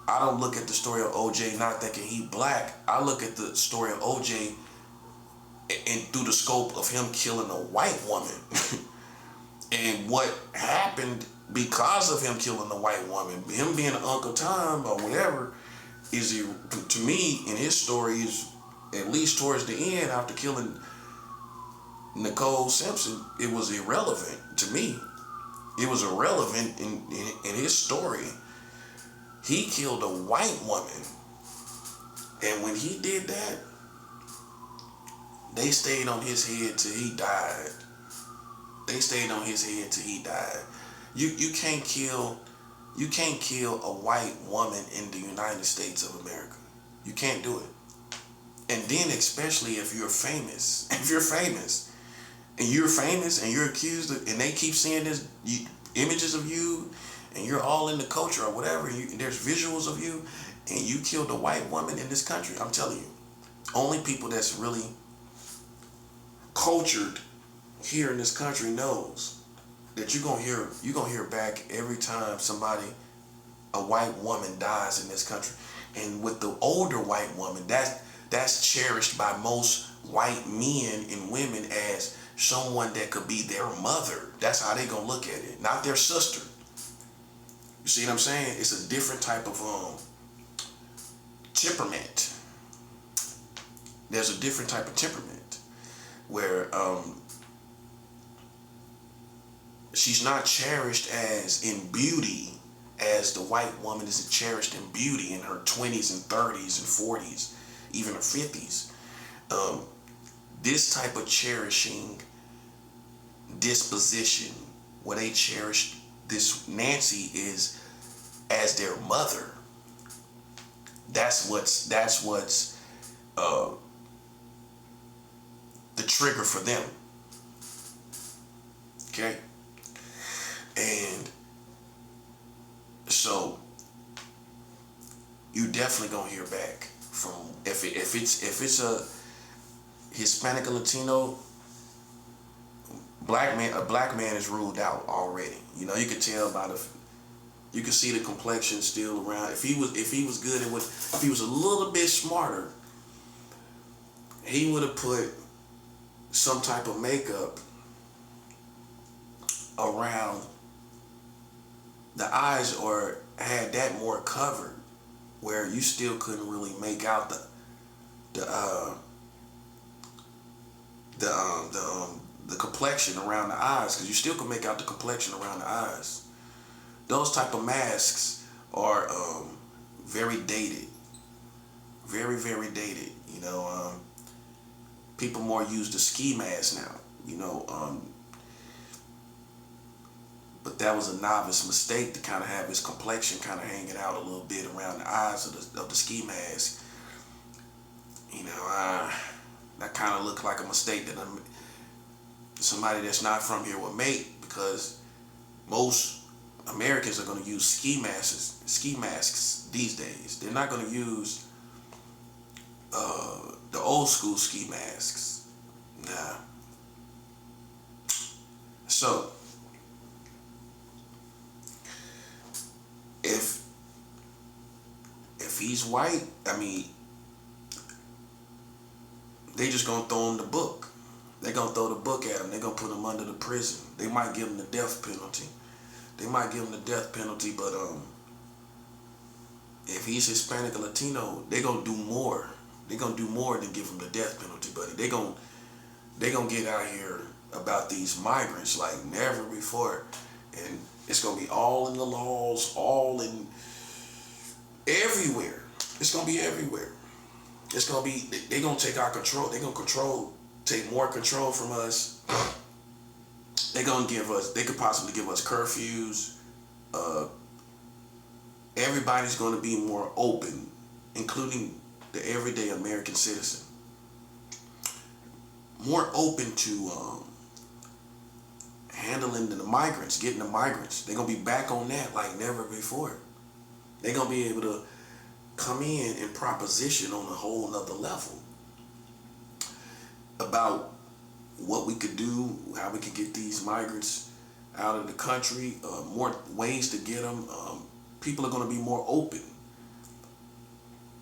I don't look at the story of OJ not thinking he black. I look at the story of OJ and through the scope of him killing a white woman. And what happened because of him killing the white woman, him being Uncle Tom or whatever, is to me in his story is at least towards the end after killing Nicole Simpson, it was irrelevant to me. It was irrelevant in his story. He killed a white woman. And when he did that, they stayed on his head till he died. They stayed on his head till he died. You can't kill a white woman in the United States of America. You can't do it. And then especially if you're famous. If you're famous and you're accused of, and they keep seeing images of you and you're all in the culture or whatever, and there's visuals of you, and you killed a white woman in this country, I'm telling you, only people that's really cultured here in this country knows that you're gonna hear back every time a white woman dies in this country. And with the older white woman, that's cherished by most white men and women as someone that could be their mother. That's how they gonna look at it, not their sister. You see what I'm saying? It's a different type of temperament. There's a different type of temperament where she's not cherished as in beauty as the white woman is cherished in beauty in her 20s and 30s and 40s, even her 50s. This type of cherishing disposition, where they cherish this Nancy is as their mother. That's what's the trigger for them. Okay? And so you definitely gonna hear back from if it's a Hispanic or Latino a black man is ruled out already. You can tell by you can see the complexion still around. If he was good at if he was a little bit smarter, he would have put some type of makeup around the eyes or had that more covered where you still couldn't really make out the complexion around the eyes, because you still can make out the complexion around the eyes. Those type of masks are very dated, very, very dated. People more use the ski mask now. But that was a novice mistake to kind of have his complexion kind of hanging out a little bit around the eyes of the ski mask. That kind of looked like a mistake that somebody that's not from here would make, because most Americans are going to use ski masks these days. They're not going to use the old school ski masks. Nah. So if he's white, they just gonna throw him the book. They're gonna throw the book at him. They're gonna put him under the prison. They might give him the death penalty. They might give him the death penalty, but if he's Hispanic or Latino, they gonna do more. They gonna do more than give him the death penalty, buddy. They gonna get out here about these migrants like never before, and it's gonna be all in the laws, all in everywhere. It's gonna be everywhere. It's gonna be. They gonna take our control. They gonna take more control from us. They gonna give us. They could possibly give us curfews. Everybody's gonna be more open, including the everyday American citizen. More open to handling the migrants, getting the migrants. They're gonna be back on that like never before. They're gonna be able to come in and proposition on a whole nother level about what we could do, how we could get these migrants out of the country, more ways to get them. People are going to be more open.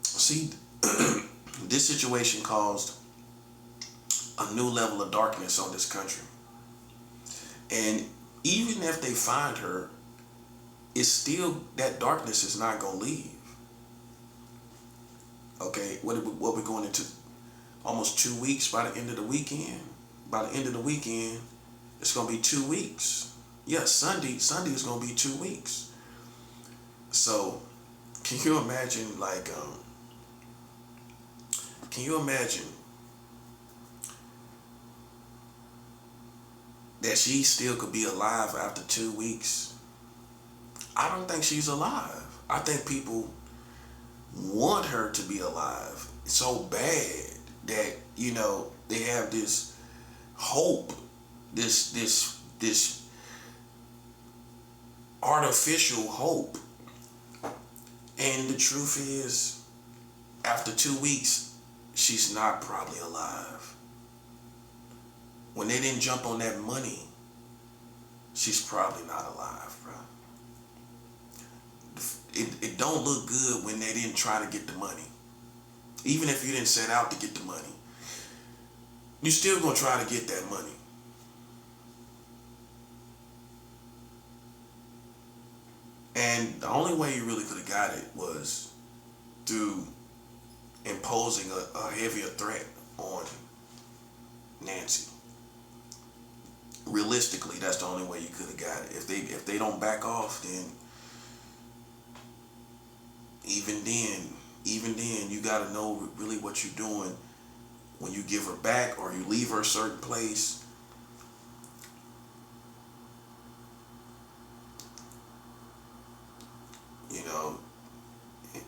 See, this situation caused a new level of darkness on this country. And even if they find her, it's still, that darkness is not going to leave. Okay, what we're going into almost 2 weeks by the end of the weekend. By the end of the weekend, it's going to be 2 weeks. Yes, Sunday is going to be 2 weeks. So, can you imagine, can you imagine that she still could be alive after 2 weeks? I don't think she's alive. I think people want her to be alive so bad that, they have this hope, this artificial hope. And the truth is, after 2 weeks, she's not probably alive. When they didn't jump on that money, she's probably not alive, bro. It don't look good when they didn't try to get the money. Even if you didn't set out to get the money, you're still gonna try to get that money. And the only way you really could have got it was through imposing a heavier threat on Nancy. Realistically, that's the only way you could have got it. If they don't back off, then even then, you got to know really what you're doing when you give her back or you leave her a certain place.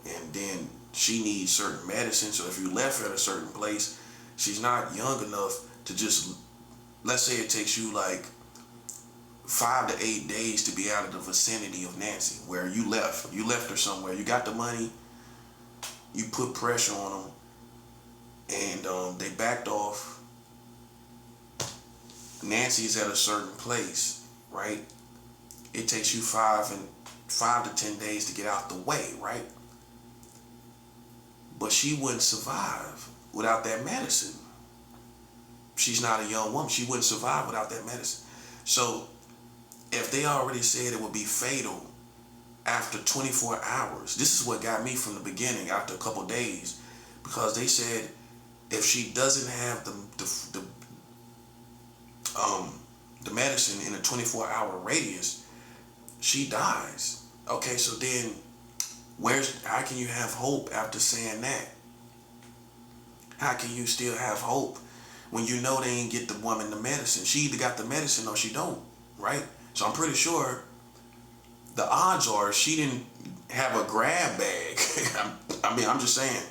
And then she needs certain medicine. So if you left her at a certain place, she's not young enough to just, let's say it takes you like 5 to 8 days to be out of the vicinity of Nancy, where you left her somewhere. You got the money, you put pressure on them, and they backed off. Nancy's at a certain place, right? It takes you 5 to 10 days to get out the way, right? But she wouldn't survive without that medicine. She's not a young woman. She wouldn't survive without that medicine. So if they already said it would be fatal after 24 hours, this is what got me from the beginning after a couple days, because they said if she doesn't have the medicine in a 24-hour radius, she dies. Okay, so then how can you have hope after saying that? How can you still have hope when you know they ain't get the woman the medicine? She either got the medicine or she don't, right? So I'm pretty sure the odds are she didn't have a grab bag. I'm just saying.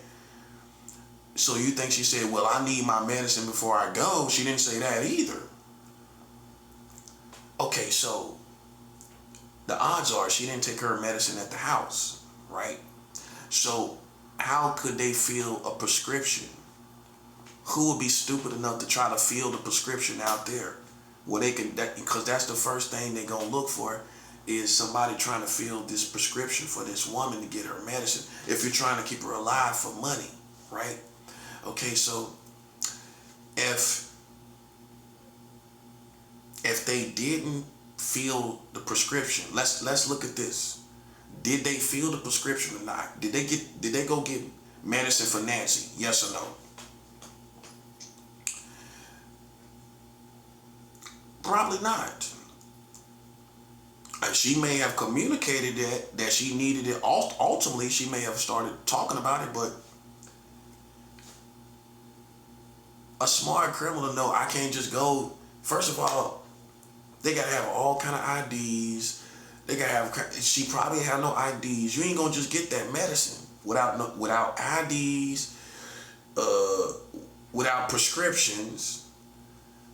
So you think she said, well, I need my medicine before I go? She didn't say that either. Okay, so the odds are she didn't take her medicine at the house, right? So how could they fill a prescription? Who would be stupid enough to try to fill the prescription out there? Well, because that's the first thing they're going to look for, is somebody trying to fill this prescription for this woman to get her medicine, if you're trying to keep her alive for money, right? Okay, so if they didn't fill the prescription? Let's look at this. Did they fill the prescription or not? Did they go get medicine for Nancy? Yes or no? Probably not. She may have communicated that she needed it. Ultimately, she may have started talking about it, but a smart criminal know I can't just go. First of all, they gotta have all kind of IDs. They gotta have. She probably have no IDs. You ain't gonna just get that medicine without IDs, without prescriptions,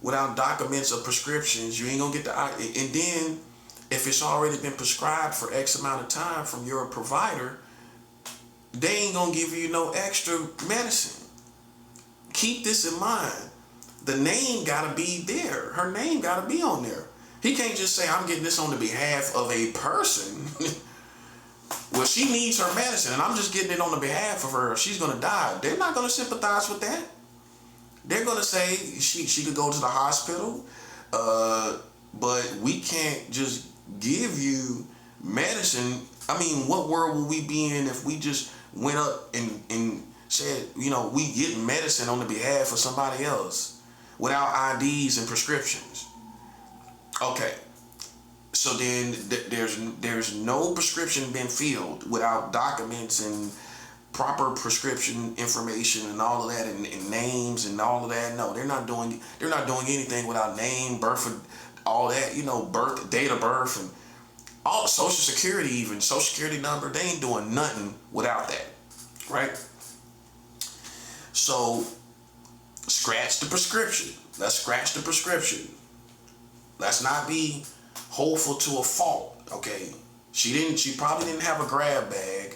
without documents of prescriptions. You ain't gonna get the. And then, if it's already been prescribed for X amount of time from your provider, they ain't gonna give you no extra medicine. Keep this in mind. The name gotta be there. Her name gotta be on there. He can't just say, I'm getting this on the behalf of a person. Well, she needs her medicine and I'm just getting it on the behalf of her. She's gonna die. They're not gonna sympathize with that. They're gonna say she could go to the hospital, but we can't just give you medicine. I mean, what world would we be in if we just went up and said, we get medicine on the behalf of somebody else without IDs and prescriptions? Okay, so then there's no prescription being filled without documents and proper prescription information and all of that and names and all of that. No, they're not doing anything without name, birth, all that. Birth, date of birth, and all Social Security, even Social Security number. They ain't doing nothing without that, right? So scratch the prescription. Let's scratch the prescription. Let's not be hopeful to a fault, okay? She probably didn't have a grab bag,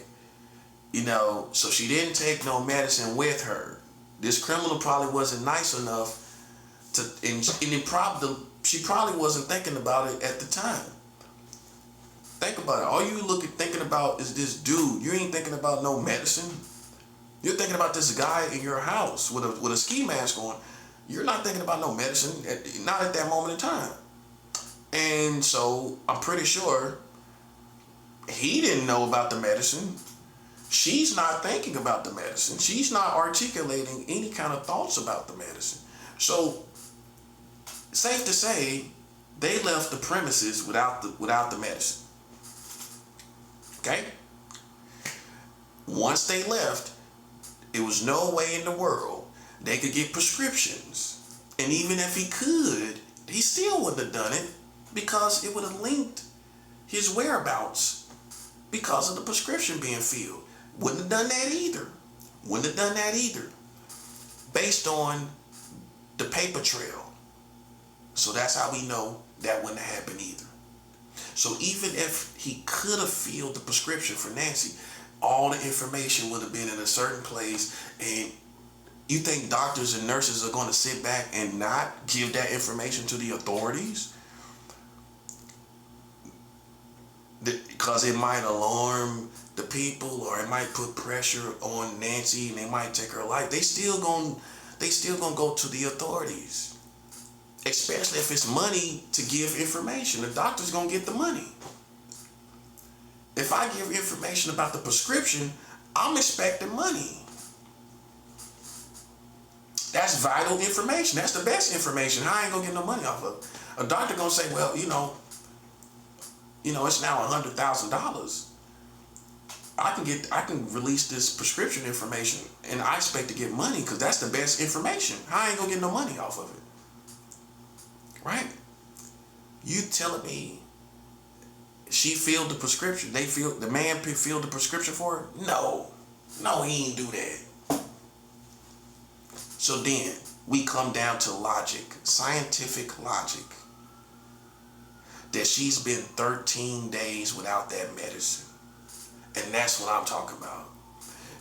so she didn't take no medicine with her. This criminal probably wasn't nice enough to, she probably wasn't thinking about it at the time. Think about it. All you thinking about is this dude. You ain't thinking about no medicine. You're thinking about this guy in your house with a ski mask on. You're not thinking about no medicine, not at that moment in time. And so I'm pretty sure he didn't know about the medicine. She's not thinking about the medicine. She's not articulating any kind of thoughts about the medicine. So safe to say, they left the premises without the medicine. Okay? Once they left, it was no way in the world they could get prescriptions. And even if he could, he still wouldn't have done it because it would have linked his whereabouts because of the prescription being filled. Wouldn't have done that either. Based on the paper trail. So that's how we know that wouldn't have happened either. So even if he could have filled the prescription for Nancy, all the information would have been in a certain place. And you think doctors and nurses are going to sit back and not give that information to the authorities? Because it might alarm the people, or it might put pressure on Nancy, and they might take her life. They still gonna go to the authorities, especially if it's money to give information. The doctor's gonna get the money. If I give information about the prescription, I'm expecting money. That's vital information. That's the best information. I ain't gonna get no money off of it. A doctor gonna say, well, it's now $100,000. I can release this prescription information and I expect to get money because that's the best information. I ain't gonna get no money off of it. Right? You telling me she filled the prescription? The man filled the prescription for her? No, he ain't do that. So then we come down to logic, scientific logic. That she's been 13 days without that medicine. And that's what I'm talking about.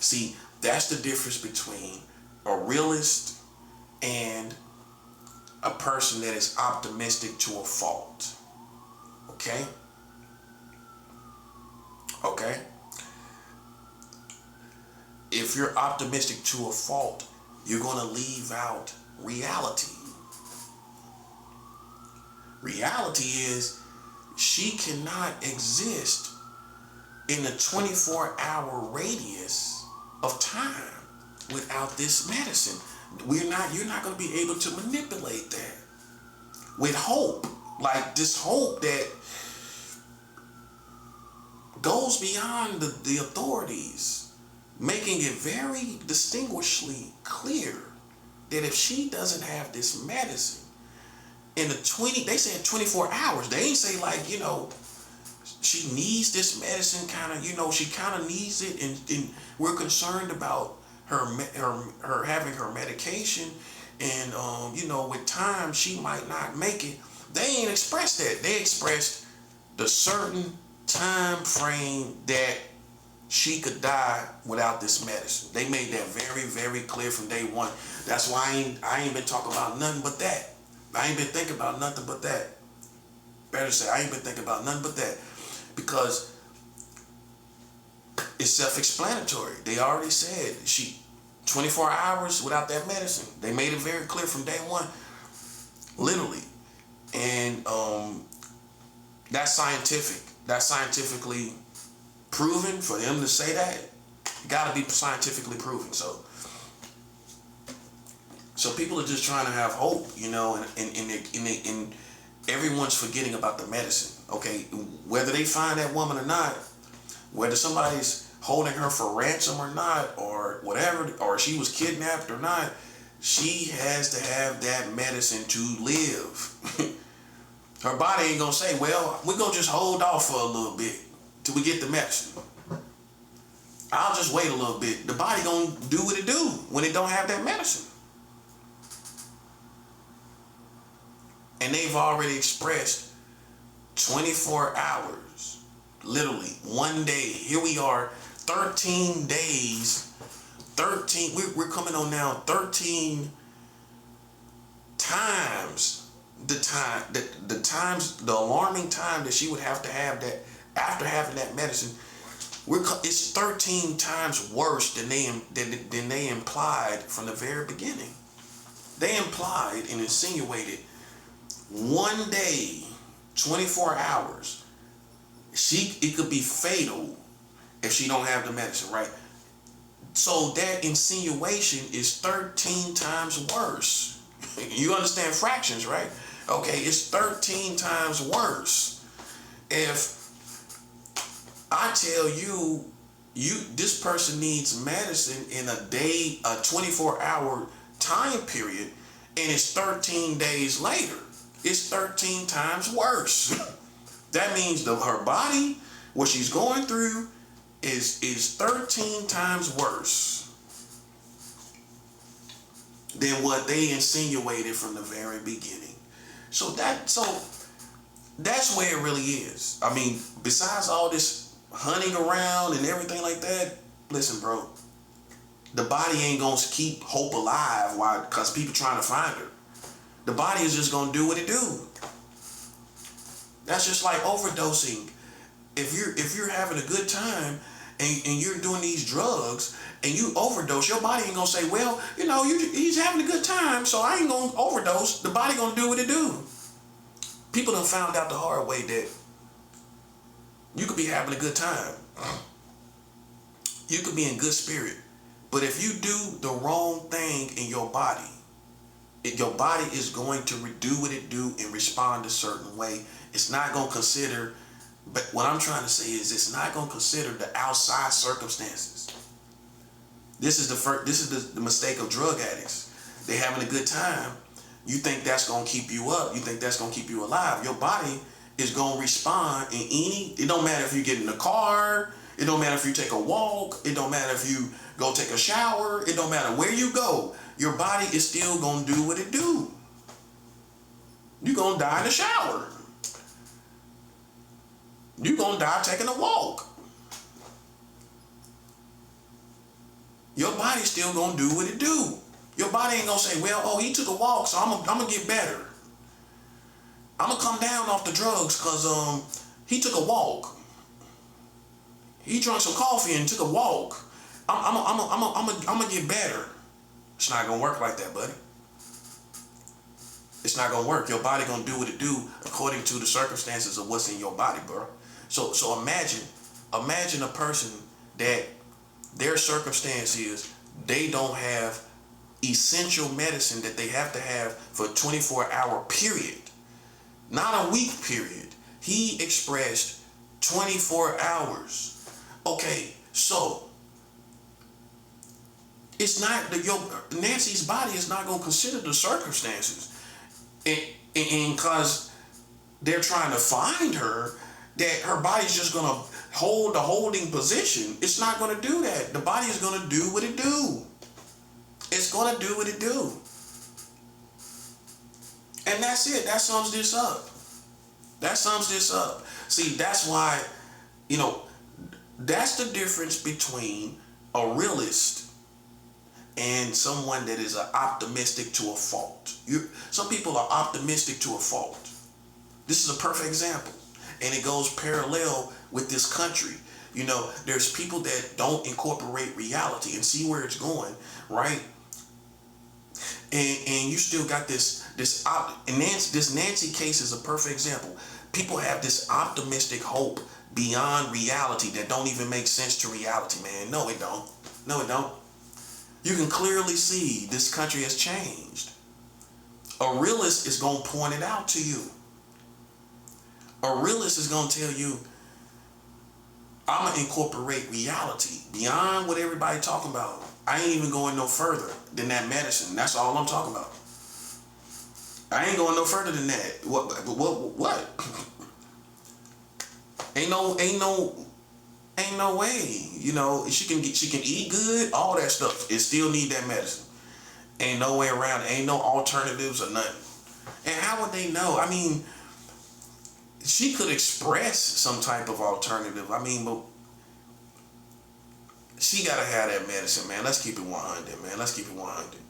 See, that's the difference between a realist and a person that is optimistic to a fault. Okay? Okay? If you're optimistic to a fault, you're going to leave out reality. Reality is she cannot exist in a 24-hour radius of time without this medicine. You're not going to be able to manipulate that with hope. Like this hope that goes beyond the authorities, making it very distinguishedly clear that if she doesn't have this medicine in they said 24 hours. They ain't say like, she needs this medicine kind of, she kind of needs it, and we're concerned about her having her medication, and with time she might not make it. They ain't expressed that. They expressed the certain time frame that she could die without this medicine. They made that very, very clear from day one. That's why I ain't been talking about nothing but that. I ain't been thinking about nothing but that. Better say, I ain't been thinking about nothing but that. Because it's self-explanatory. They already said 24 hours without that medicine. They made it very clear from day one. Literally. And that's scientific. That's scientifically proven. For them to say that, it got to be scientifically proven. So people are just trying to have hope, and everyone's forgetting about the medicine. Okay, whether they find that woman or not, whether somebody's holding her for ransom or not, or whatever, or she was kidnapped or not, she has to have that medicine to live. Her body ain't gonna say, well, we're gonna just hold off for a little bit till we get the medicine. I'll just wait a little bit. The body gonna do what it do when it don't have that medicine. And they've already expressed 24 hours, literally one day. Here we are, 13 days, we're coming on now 13 times the alarming time that she would have to have that after having that medicine. It's 13 times worse than they implied from the very beginning. They implied and insinuated one day, 24 hours, it could be fatal if she don't have the medicine, right? So that insinuation is 13 times worse. You understand fractions, right? Okay, it's 13 times worse. If I tell you this person needs medicine in a day, a 24-hour time period, and it's 13 days later, it's 13 times worse. That means her body, what she's going through, is 13 times worse than what they insinuated from the very beginning. So that's where it really is. I mean, besides all this hunting around and everything like that, listen, bro, the body ain't gonna keep hope alive. Why? Because people trying to find her. The body is just gonna do what it do. That's just like overdosing. If you're having a good time and you're doing these drugs and you overdose, your body ain't gonna say, well, he's having a good time, so I ain't gonna overdose. The body gonna do what it do. People done found out the hard way that you could be having a good time. You could be in good spirit. But if you do the wrong thing in your body is going to do what it do and respond a certain way. It's not going to consider, but what I'm trying to say is it's not going to consider the outside circumstances. This is the mistake of drug addicts. They having a good time. You think that's going to keep you up. You think that's going to keep you alive. Your body is going to respond it don't matter if you get in the car. It don't matter if you take a walk. It don't matter if you go take a shower. It don't matter where you go. Your body is still going to do what it do. You're going to die in the shower. You're going to die taking a walk. Your body's still going to do what it do. Your body ain't going to say, well, he took a walk, so I'm going to get better. I'm going to come down off the drugs because he took a walk. He drank some coffee and took a walk. I'm going to get better. It's not going to work like that, buddy. It's not gonna work. Your body gonna do what it do according to the circumstances of what's in your body, bro. So imagine a person that their circumstance is they don't have essential medicine that they have to have for a 24-hour period, not a week period. He expressed 24 hours. Okay, so it's not that Nancy's body is not going to consider the circumstances, and because they're trying to find her, that her body's just going to hold the holding position. It's not going to do that. The body is going to do what it do. It's going to do what it do. And that's it. That sums this up. That sums this up. See, that's why, that's the difference between a realist and someone that is optimistic to a fault. Some people are optimistic to a fault. This is a perfect example. And it goes parallel with this country. There's people that don't incorporate reality and see where it's going, right? And you still got this Nancy case is a perfect example. People have this optimistic hope beyond reality that don't even make sense to reality, man. No, it don't. No, it don't. You can clearly see this country has changed. A realist is going to point it out to you. A realist is going to tell you, I'm going to incorporate reality beyond what everybody talking about. I ain't even going no further than that medicine. That's all I'm talking about. I ain't going no further than that. What? Ain't no way. She can eat good, all that stuff. It still need that medicine. Ain't no way around it. Ain't no alternatives or nothing. And how would they know? I mean, she could express some type of alternative. I mean, but she gotta have that medicine, man. Let's keep it 100, man. Let's keep it 100.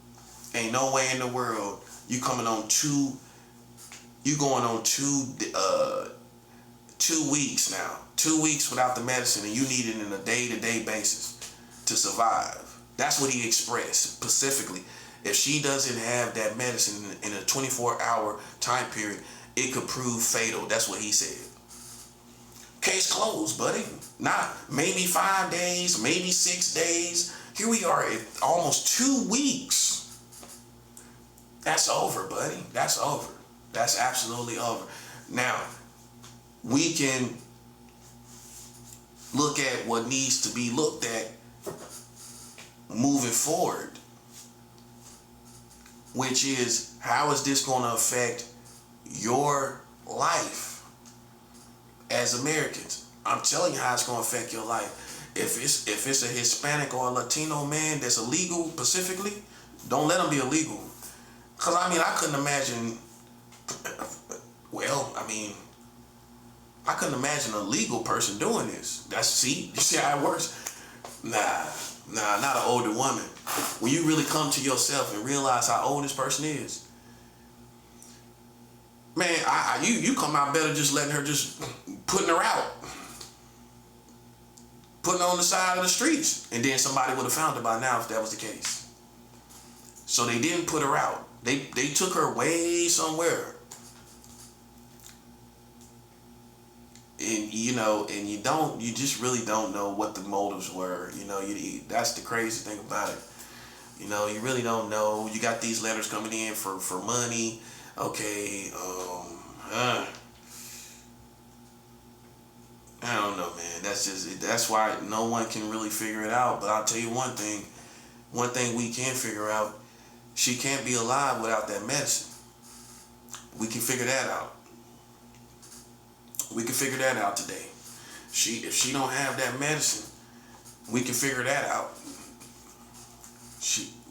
Ain't no way in the world you going on 2 weeks now. 2 weeks without the medicine, and you need it in a day-to-day basis to survive. That's what he expressed specifically. If she doesn't have that medicine in a 24-hour time period, it could prove fatal. That's what he said. Case closed, buddy. Not maybe 5 days, maybe 6 days. Here we are at almost 2 weeks. That's over, buddy. That's over. That's absolutely over. Now, we can look at what needs to be looked at moving forward, which is, how is this going to affect your life as Americans? I'm telling you how it's going to affect your life. If it's a Hispanic or a Latino man that's illegal specifically, don't let them be illegal. Because, I couldn't imagine, I couldn't imagine a legal person doing this. You see how it works? Nah, not an older woman. When you really come to yourself and realize how old this person is, man, you come out better just letting her, just putting her out. Putting her on the side of the streets. And then somebody would have found her by now if that was the case. So they didn't put her out. They took her way somewhere. And you just really don't know what the motives were. That's the crazy thing about it. You really don't know. You got these letters coming in for money. Okay, I don't know, man. That's why no one can really figure it out. But I'll tell you one thing we can figure out, she can't be alive without that medicine. We can figure that out. We can figure that out today. If she don't have that medicine, we can figure that out.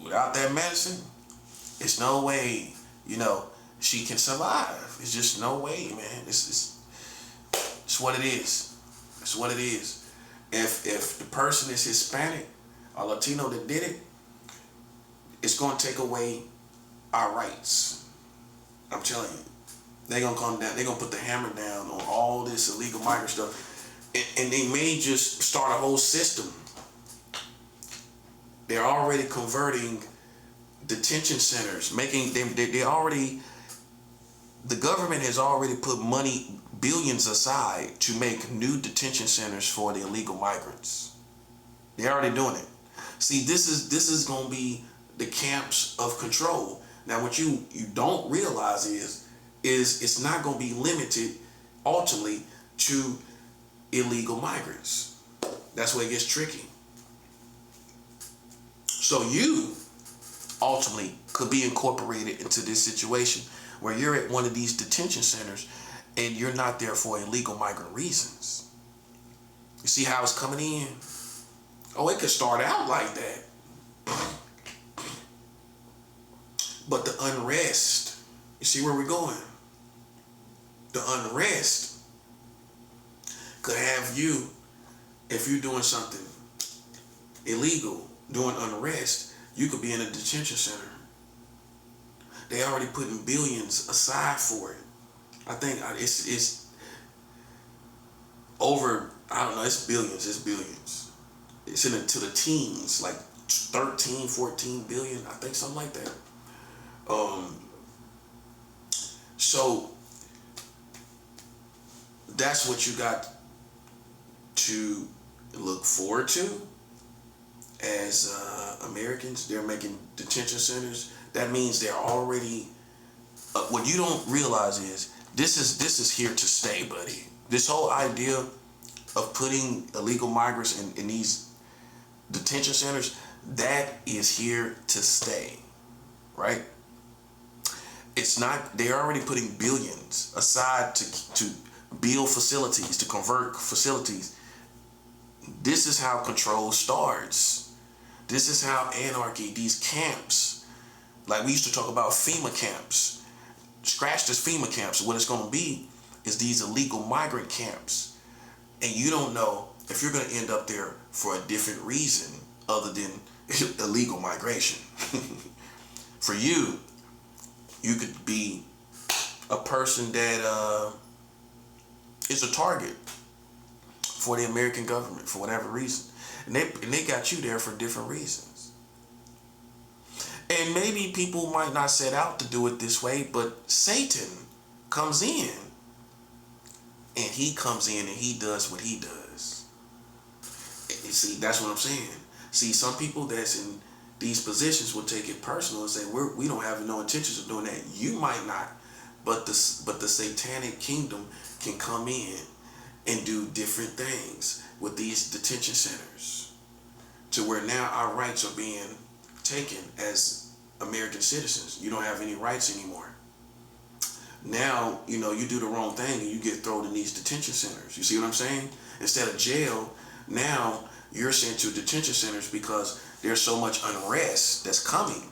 Without that medicine, it's no way, she can survive. It's just no way, man. It's what it is. It's what it is. If the person is Hispanic or Latino that did it, it's going to take away our rights. I'm telling you. They're going to come down. They're going to put the hammer down on all this illegal migrant stuff. And they may just start a whole system. They're already converting detention centers, making them, they're already The government has already put money, billions aside to make new detention centers for the illegal migrants. They're already doing it. See, this is gonna be the camps of control. Now, what you don't realize is it's not gonna be limited ultimately to illegal migrants. That's where it gets tricky. So you ultimately could be incorporated into this situation where you're at one of these detention centers and you're not there for illegal migrant reasons. You see how it's coming in? Oh, it could start out like that. But the unrest, you see where we're going? The unrest could have you, if you're doing something illegal, doing unrest, you could be in a detention center. They already putting billions aside for it. I think it's over, I don't know, it's billions. It's into the teens, like 13, 14 billion, I think, something like that. So that's what you got to look forward to as Americans. They're making detention centers. That means they're already. What you don't realize is this is here to stay, buddy. This whole idea of putting illegal migrants in these detention centers, that is here to stay, right? It's not. They're already putting billions aside to build facilities, to convert facilities. This is how control starts. This is how anarchy, these camps, like we used to talk about FEMA camps. Scratch this FEMA camps. What it's going to be is these illegal migrant camps. And you don't know if you're going to end up there for a different reason other than illegal migration. For you, you could be a person that is a target for the American government for whatever reason. And they got you there for different reasons. And maybe people might not set out to do it this way, but Satan comes in. And he comes in and he does what he does. And you see, that's what I'm saying. See, some people that's in these positions will take it personal and say, we don't have no intentions of doing that. You might not, but the satanic kingdom can come in and do different things with these detention centers to where now our rights are being taken as American citizens. You don't have any rights anymore. Now, you do the wrong thing and you get thrown in these detention centers. You see what I'm saying? Instead of jail, now you're sent to detention centers because there's so much unrest that's coming.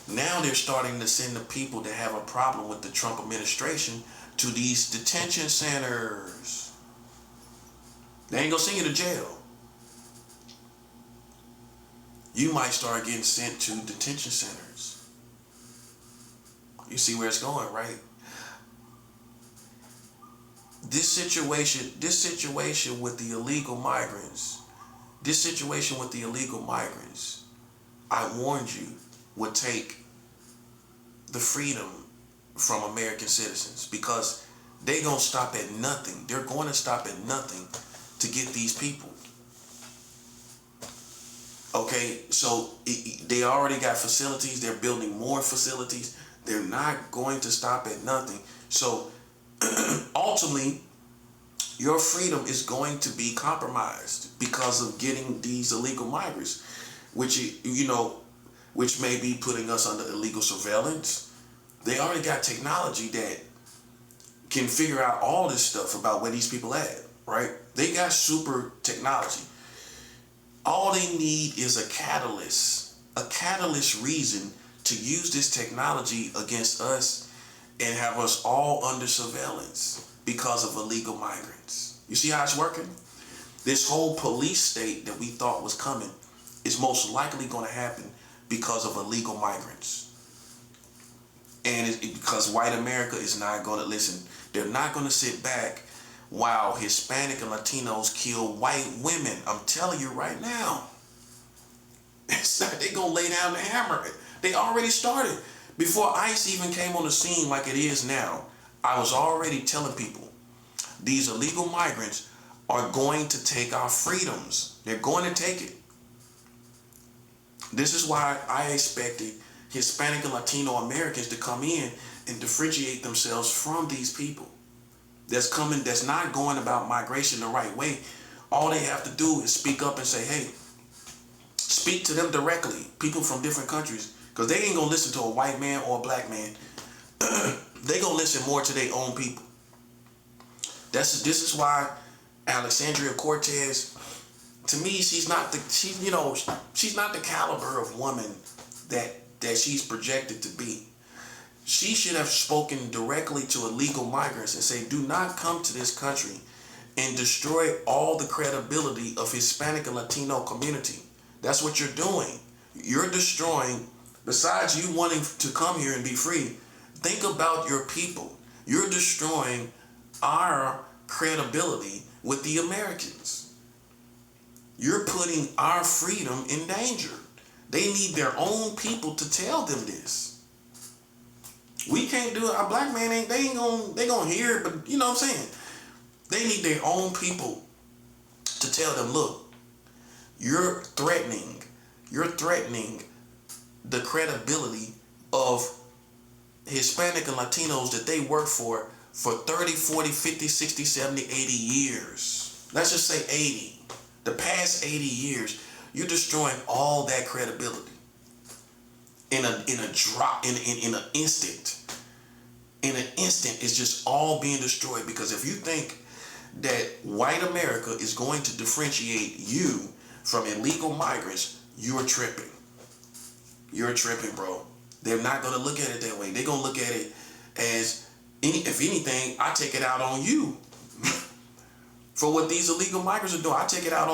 Now they're starting to send the people that have a problem with the Trump administration to these detention centers. They ain't gonna send you to jail. You might start getting sent to detention centers. You see where it's going, right? This situation with the illegal migrants, I warned you, would take the freedom from American citizens because they're going to stop at nothing. They're going to stop at nothing to get these people. Okay, so they already got facilities. They're building more facilities. They're not going to stop at nothing. So ultimately, your freedom is going to be compromised because of getting these illegal migrants, which may be putting us under illegal surveillance. They already got technology that can figure out all this stuff about where these people at, right? They got super technology. All they need is a catalyst reason to use this technology against us and have us all under surveillance because of illegal migrants. You see how it's working? This whole police state that we thought was coming is most likely going to happen because of illegal migrants. And because white America is not going to listen. They're not going to sit back while Hispanic and Latinos kill white women. I'm telling you right now. It's not, they're going to lay down the hammer. They already started. Before ICE even came on the scene like it is now, I was already telling people these illegal migrants are going to take our freedoms. They're going to take it. This is why I expected Hispanic and Latino Americans to come in and differentiate themselves from these people that's not going about migration the right way. All they have to do is speak up and say, hey, speak to them directly, people from different countries, because they ain't gonna listen to a white man or a black man. They gonna listen more to their own people. This is why Alexandria Cortez, to me, she's not the caliber of woman that she's projected to be. She should have spoken directly to illegal migrants and say, do not come to this country and destroy all the credibility of Hispanic and Latino community. That's what you're doing. You're destroying, besides you wanting to come here and be free, think about your people. You're destroying our credibility with the Americans. You're putting our freedom in danger. They need their own people to tell them this. We can't do it. Our black man they gonna hear it, but you know what I'm saying? They need their own people to tell them, look, you're threatening the credibility of Hispanic and Latinos that they work for 30, 40, 50, 60, 70, 80 years. Let's just say 80. The past 80 years, you're destroying all that credibility in an instant. In an instant, it's just all being destroyed, because if you think that white America is going to differentiate you from illegal migrants, you're tripping. You're tripping, bro. They're not going to look at it that way. They're going to look at it as, if anything, I take it out on you. For what these illegal migrants are doing, I take it out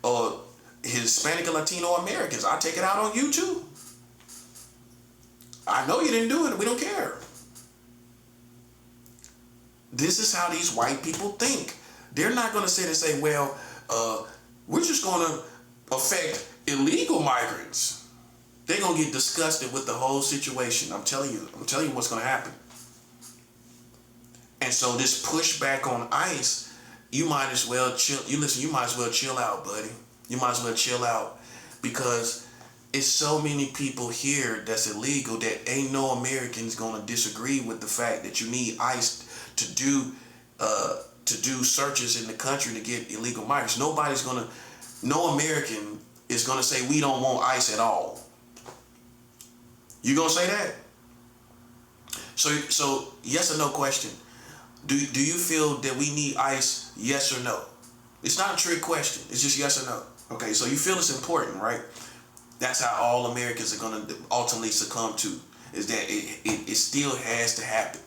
on Hispanic and Latino Americans. I take it out on you too. I know you didn't do it. We don't care. This is how these white people think. They're not going to sit and say, well, we're just going to affect illegal migrants. They're going to get disgusted with the whole situation. I'm telling you what's going to happen. And so this pushback on ICE, you might as well chill. You might as well chill out, buddy. You might as well chill out, because it's so many people here that's illegal that ain't no American's going to disagree with the fact that you need ICE to do searches in the country to get illegal migrants. No American is gonna say we don't want ICE at all. You gonna say that? So yes or no question. Do you feel that we need ICE? Yes or no? It's not a trick question. It's just yes or no. Okay, so you feel it's important, right? That's how all Americans are gonna ultimately succumb to, is that it still has to happen.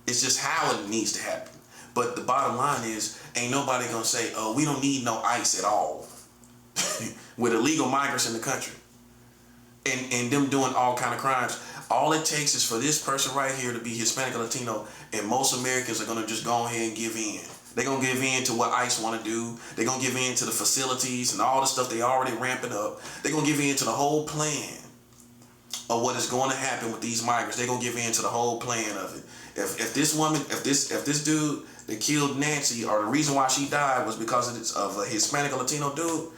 It's just how it needs to happen. But the bottom line is, ain't nobody gonna say, oh, we don't need no ICE at all with illegal migrants in the country and them doing all kind of crimes. All it takes is for this person right here to be Hispanic or Latino, and most Americans are gonna just go ahead and give in. They're gonna give in to what ICE wanna do. They're gonna give in to the facilities and all the stuff they already ramping up. They're gonna give in to the whole plan of what is going to happen with these migrants. They're gonna give in to the whole plan of it. If this dude that killed Nancy, or the reason why she died was because of a Hispanic or Latino dude,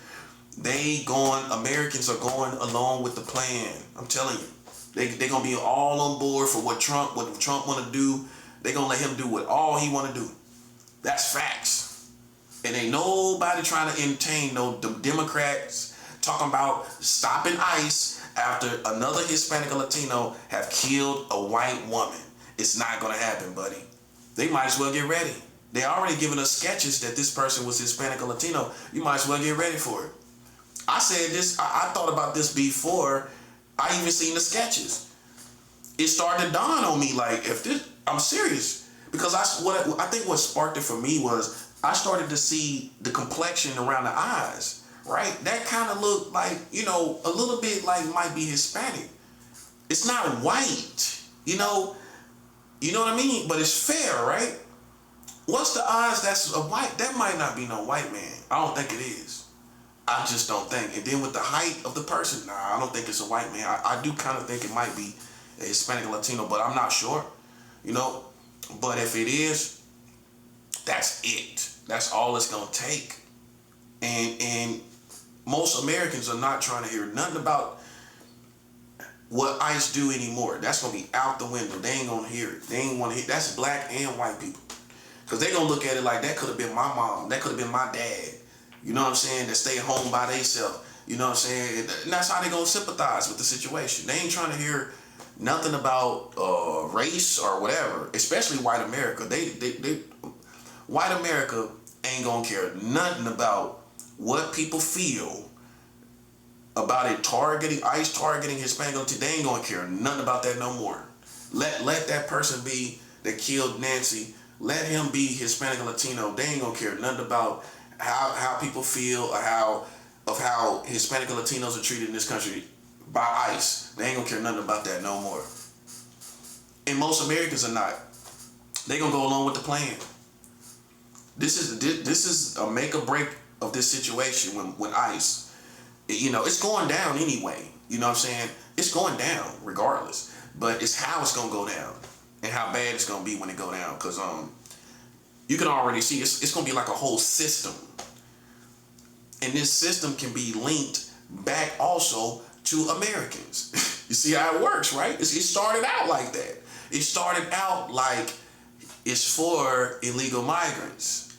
Americans are going along with the plan. I'm telling you. They're gonna be all on board for what Trump wanna do. They're gonna let him do what all he wanna do. That's facts. And ain't nobody trying to entertain no Democrats talking about stopping ICE after another Hispanic or Latino have killed a white woman. It's not gonna happen, buddy. They might as well get ready. They already given us sketches that this person was Hispanic or Latino. You might as well get ready for it. I said this, I thought about this before I even seen the sketches. It started to dawn on me, like, I'm serious. Because I think what sparked it for me was I started to see the complexion around the eyes, right? That kind of looked like, a little bit like might be Hispanic. It's not white, you know what I mean? But it's fair, right? What's the odds that's a white? That might not be no white man. I don't think it is. I just don't think. And then with the height of the person, nah, I don't think it's a white man. I do kind of think it might be a Hispanic or Latino, but I'm not sure, you know. But if it is, that's it. That's all it's gonna take. And most Americans are not trying to hear nothing about what ICE do anymore. That's gonna be out the window. They ain't gonna hear it. They ain't wanna hear. That's black and white people, cause they gonna look at it like that could have been my mom. That could have been my dad. You know what I'm saying? That stay home by themselves. You know what I'm saying? And that's how they gonna sympathize with the situation. They ain't trying to hear nothing about race or whatever. Especially white America. They white America ain't gonna care nothing about what people feel about it targeting ICE targeting Hispanic. They ain't gonna care nothing about that no more. Let that person be that killed Nancy. Let him be Hispanic or Latino. They ain't gonna care nothing about how people feel or how Hispanic or Latinos are treated in this country by ICE. They ain't gonna care nothing about that no more. And most Americans are not. They gonna go along with the plan. This is a make or break of this situation when ICE. You know, it's going down anyway. You know what I'm saying? It's going down regardless. But it's how it's gonna go down and how bad it's gonna be when it go down. Cause you can already see it's gonna be like a whole system. And this system can be linked back also to Americans. You see how it works, right? It started out like that. It started out like it's for illegal migrants.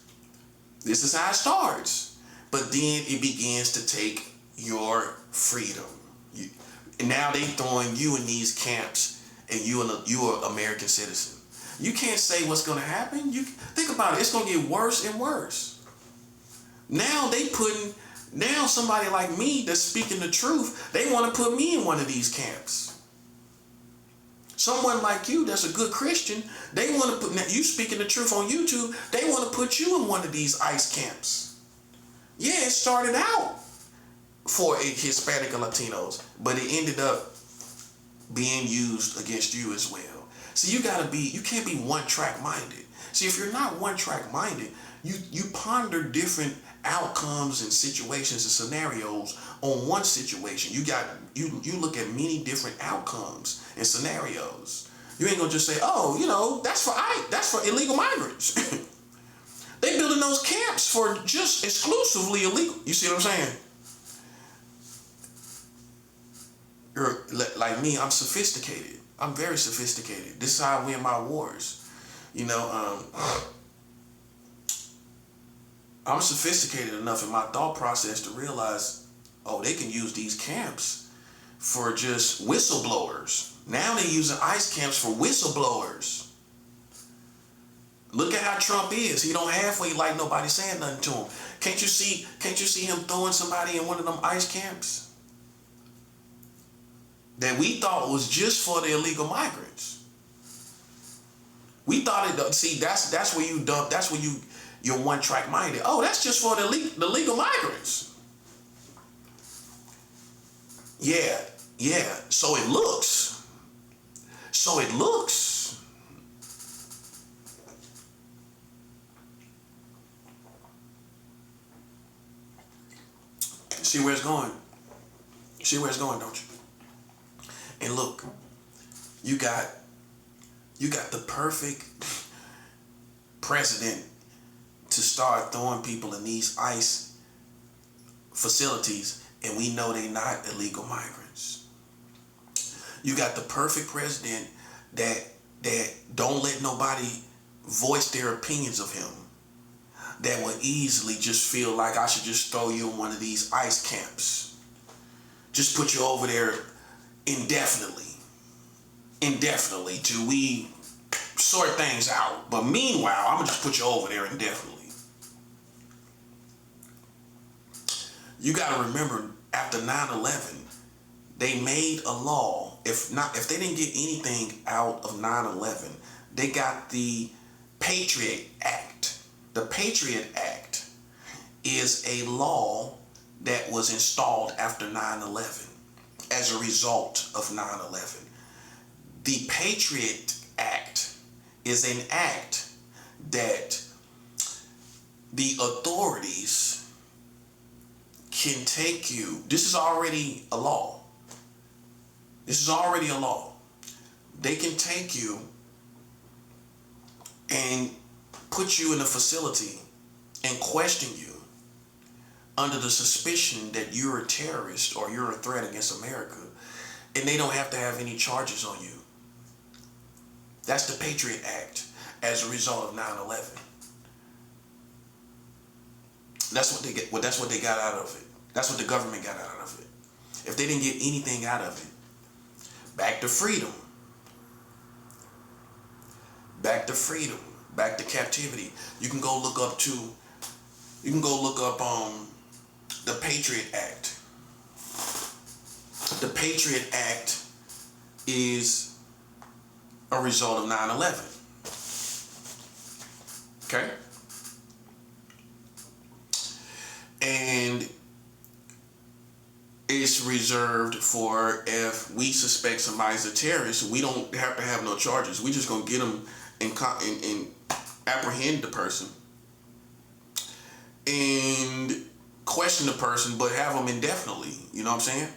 This is how it starts. But then it begins to take your freedom. And now they throwing you in these camps, and you are an American citizen. You can't say what's going to happen. You think about it. It's going to get worse and worse. Now somebody like me that's speaking the truth, they want to put me in one of these camps. Someone like you that's a good Christian, they want to put, now you speaking the truth on YouTube, they want to put you in one of these ICE camps. Yeah, it started out for Hispanic or Latinos, but it ended up being used against you as well. See, you can't be one-track minded. See, if you're not one-track minded, you ponder different outcomes and situations and scenarios on one situation. You look at many different outcomes and scenarios. You ain't gonna just say, oh, you know, that's for illegal migrants. They building those camps for just exclusively illegal. You see what I'm saying? Like me, I'm sophisticated. I'm very sophisticated. This is how I win my wars. You know, I'm sophisticated enough in my thought process to realize, oh, they can use these camps for just whistleblowers. Now they're using ICE camps for whistleblowers. Look at how Trump is. He don't halfway like nobody saying nothing to him. Can't you see him throwing somebody in one of them ICE camps that we thought was just for the illegal migrants? We thought it. See, that's where you dump. That's where you're one track minded. Oh, that's just for the legal migrants. Yeah. So it looks. See where it's going. See where it's going, don't you? And look, you got the perfect president to start throwing people in these ICE facilities, and we know they're not illegal migrants. You got the perfect president that don't let nobody voice their opinions of him, that will easily just feel like I should just throw you in one of these ICE camps. Just put you over there indefinitely till we sort things out. But meanwhile, I'm gonna just put you over there indefinitely. You gotta remember, after 9/11, they made a law. If they didn't get anything out of 9/11, they got the Patriot Act. The Patriot Act is a law that was installed after 9/11 as a result of 9/11. The Patriot Act is an act that the authorities can take you. This is already a law. they can take you and put you in a facility and question you under the suspicion that you're a terrorist or you're a threat against America, and they don't have to have any charges on you. That's the Patriot Act as a result of 9/11. That's what they get. Well, that's what they got out of it. That's what the government got out of it. If they didn't get anything out of it, back to freedom, back to freedom, back to captivity. You can go look up the Patriot Act. The Patriot Act is a result of 9/11. Okay? And it's reserved for if we suspect somebody's a terrorist, we don't have to have no charges. We just gonna get them and apprehend the person and question the person, but have them indefinitely. You know what I'm saying?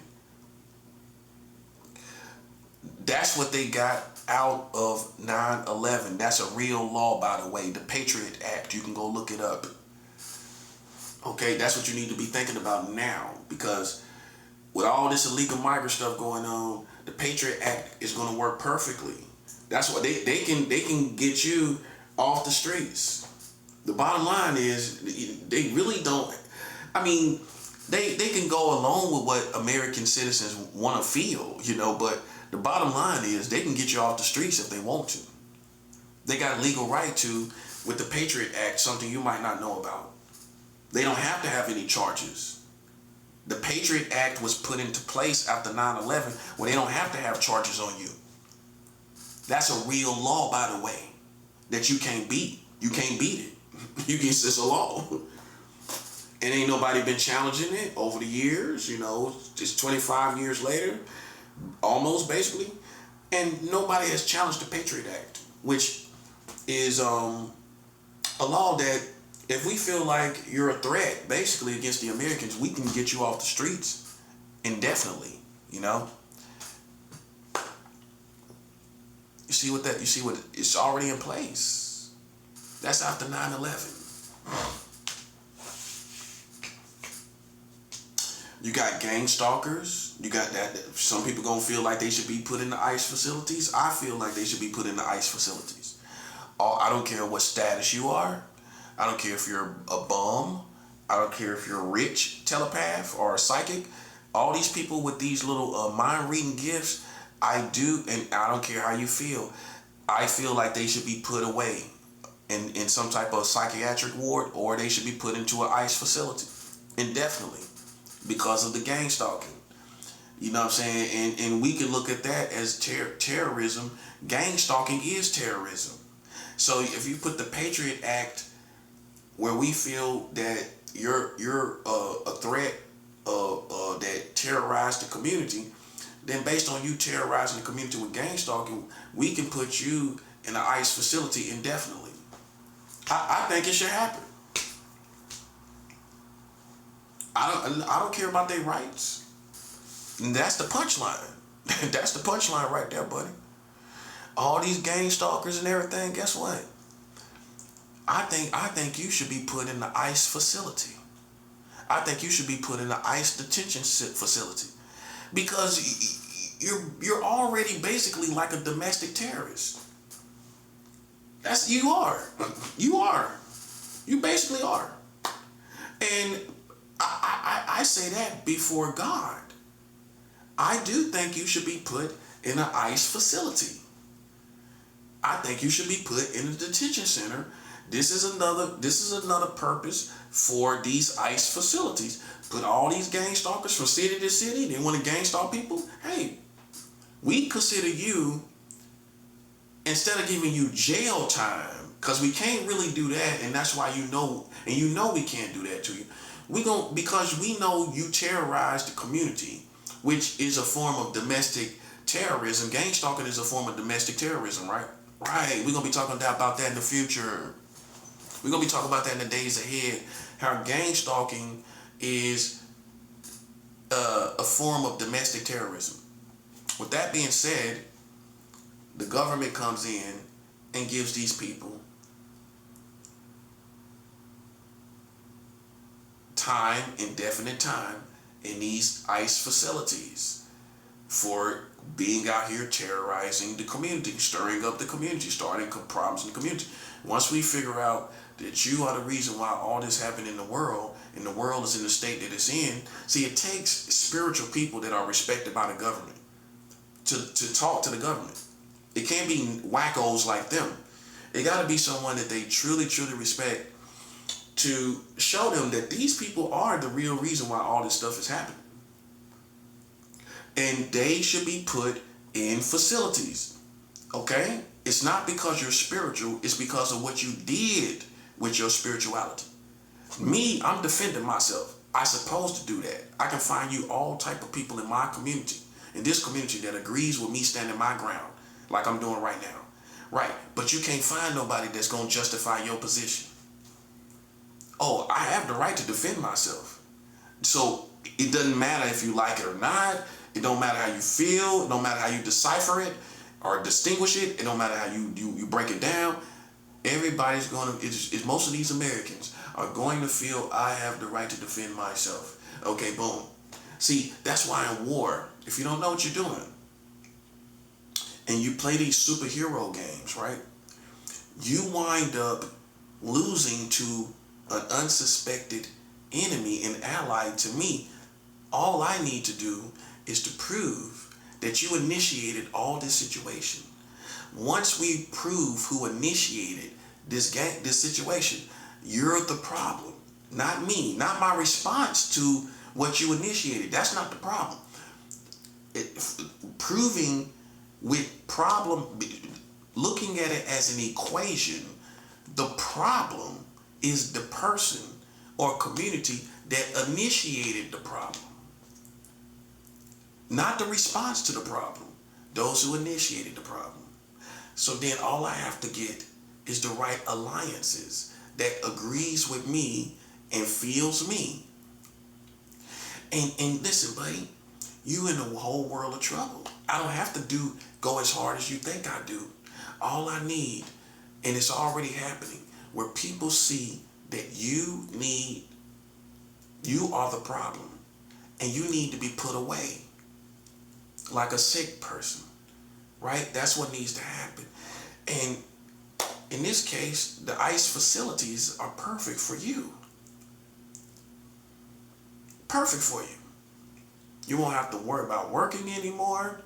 That's what they got out of 9/11. That's a real law, by the way. The Patriot Act. You can go look it up. Okay, that's what you need to be thinking about now, because with all this illegal migrant stuff going on, the Patriot Act is going to work perfectly. That's what they can get you off the streets. The bottom line is they really don't. I mean, they can go along with what American citizens want to feel, but the bottom line is they can get you off the streets if they want to. They got legal right to with the Patriot Act, something you might not know about. They don't have to have any charges. The Patriot Act was put into place after 9/11 where they don't have to have charges on you. That's a real law, by the way, that you can't beat. You can't beat it. It's a law. And ain't nobody been challenging it over the years, just 25 years later, almost basically. And nobody has challenged the Patriot Act, which is a law that if we feel like you're a threat basically against the Americans, we can get you off the streets indefinitely, You see what it's already in place. That's after 9/11. You got gang stalkers. You got that. Some people gonna feel like they should be put in the ICE facilities. I feel like they should be put in the ICE facilities. I don't care what status you are. I don't care if you're a bum. I don't care if you're a rich telepath or a psychic. All these people with these little mind reading gifts, I do, and I don't care how you feel. I feel like they should be put away in some type of psychiatric ward, or they should be put into an ICE facility indefinitely because of the gang stalking. You know what I'm saying? And we can look at that as terrorism. Gang stalking is terrorism. So if you put the Patriot Act where we feel that you're a threat that terrorized the community, then based on you terrorizing the community with gang stalking, we can put you in an ICE facility indefinitely. I think it should happen. I don't care about their rights. And that's the punchline. That's the punchline right there, buddy. All these gang stalkers and everything, guess what? I think you should be put in the ICE facility. I think you should be put in the ICE detention facility, because you're already basically like a domestic terrorist. You are. You basically are. And I say that before God. I do think you should be put in an ICE facility. I think you should be put in a detention center. This is another purpose for these ICE facilities. Put all these gang stalkers from city to city. They want to gang stalk people. Hey, we consider you, instead of giving you jail time, because we can't really do that, and that's why you know we can't do that to you. Because we know you terrorize the community, which is a form of domestic terrorism. Gang stalking is a form of domestic terrorism, right? Right. We're gonna be talking about that in the future. We're gonna be talking about that in the days ahead. How gang stalking is a form of domestic terrorism. With that being said, The government comes in and gives these people time, indefinite time, in these ICE facilities for being out here terrorizing the community, stirring up the community, starting problems in the community. Once we figure out that you are the reason why all this happened in the world, and the world is in the state that it's in, see, it takes spiritual people that are respected by the government to talk to the government. It can't be wackos like them. It got to be someone that they truly, truly respect to show them that these people are the real reason why all this stuff is happening. And they should be put in facilities. Okay? It's not because you're spiritual, it's because of what you did with your spirituality. Me, I'm defending myself. I'm supposed to do that. I can find you all type of people in my community, in this community, that agrees with me standing my ground, like I'm doing right now. Right, but you can't find nobody that's going to justify your position. Oh, I have the right to defend myself. So it doesn't matter if you like it or not. It don't matter how you feel. It don't matter how you decipher it or distinguish it. It don't matter how you break it down. Everybody's going to, most of these Americans are going to feel I have the right to defend myself. Okay, boom. See, that's why in war, if you don't know what you're doing, and you play these superhero games, right? You wind up losing to an unsuspected enemy and ally. To me, all I need to do is to prove that you initiated all this situation. Once we prove who initiated this situation, you're the problem, not me, not my response to what you initiated. That's not the problem. Proving with problem, looking at it as an equation, the problem is the person or community that initiated the problem, not the response to the problem, those who initiated the problem. So then all I have to get is the right alliances that agrees with me and feels me. And listen, buddy, you in a whole world of trouble. I don't have to go as hard as you think I do. All I need, and it's already happening, where people see that you are the problem, and you need to be put away like a sick person, right? That's what needs to happen. And in this case, the ICE facilities are perfect for you. Perfect for you. You won't have to worry about working anymore.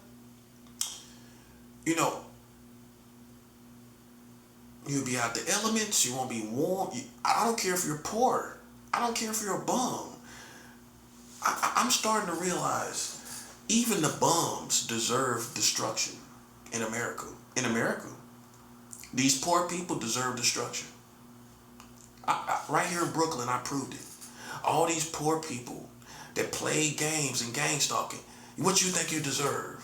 You know, you'll be out the elements. You won't be warm. I don't care if you're poor. I don't care if you're a bum. I'm starting to realize even the bums deserve destruction in America. In America, these poor people deserve destruction. Right here in Brooklyn, I proved it. All these poor people that play games and gang stalking, what you think you deserve?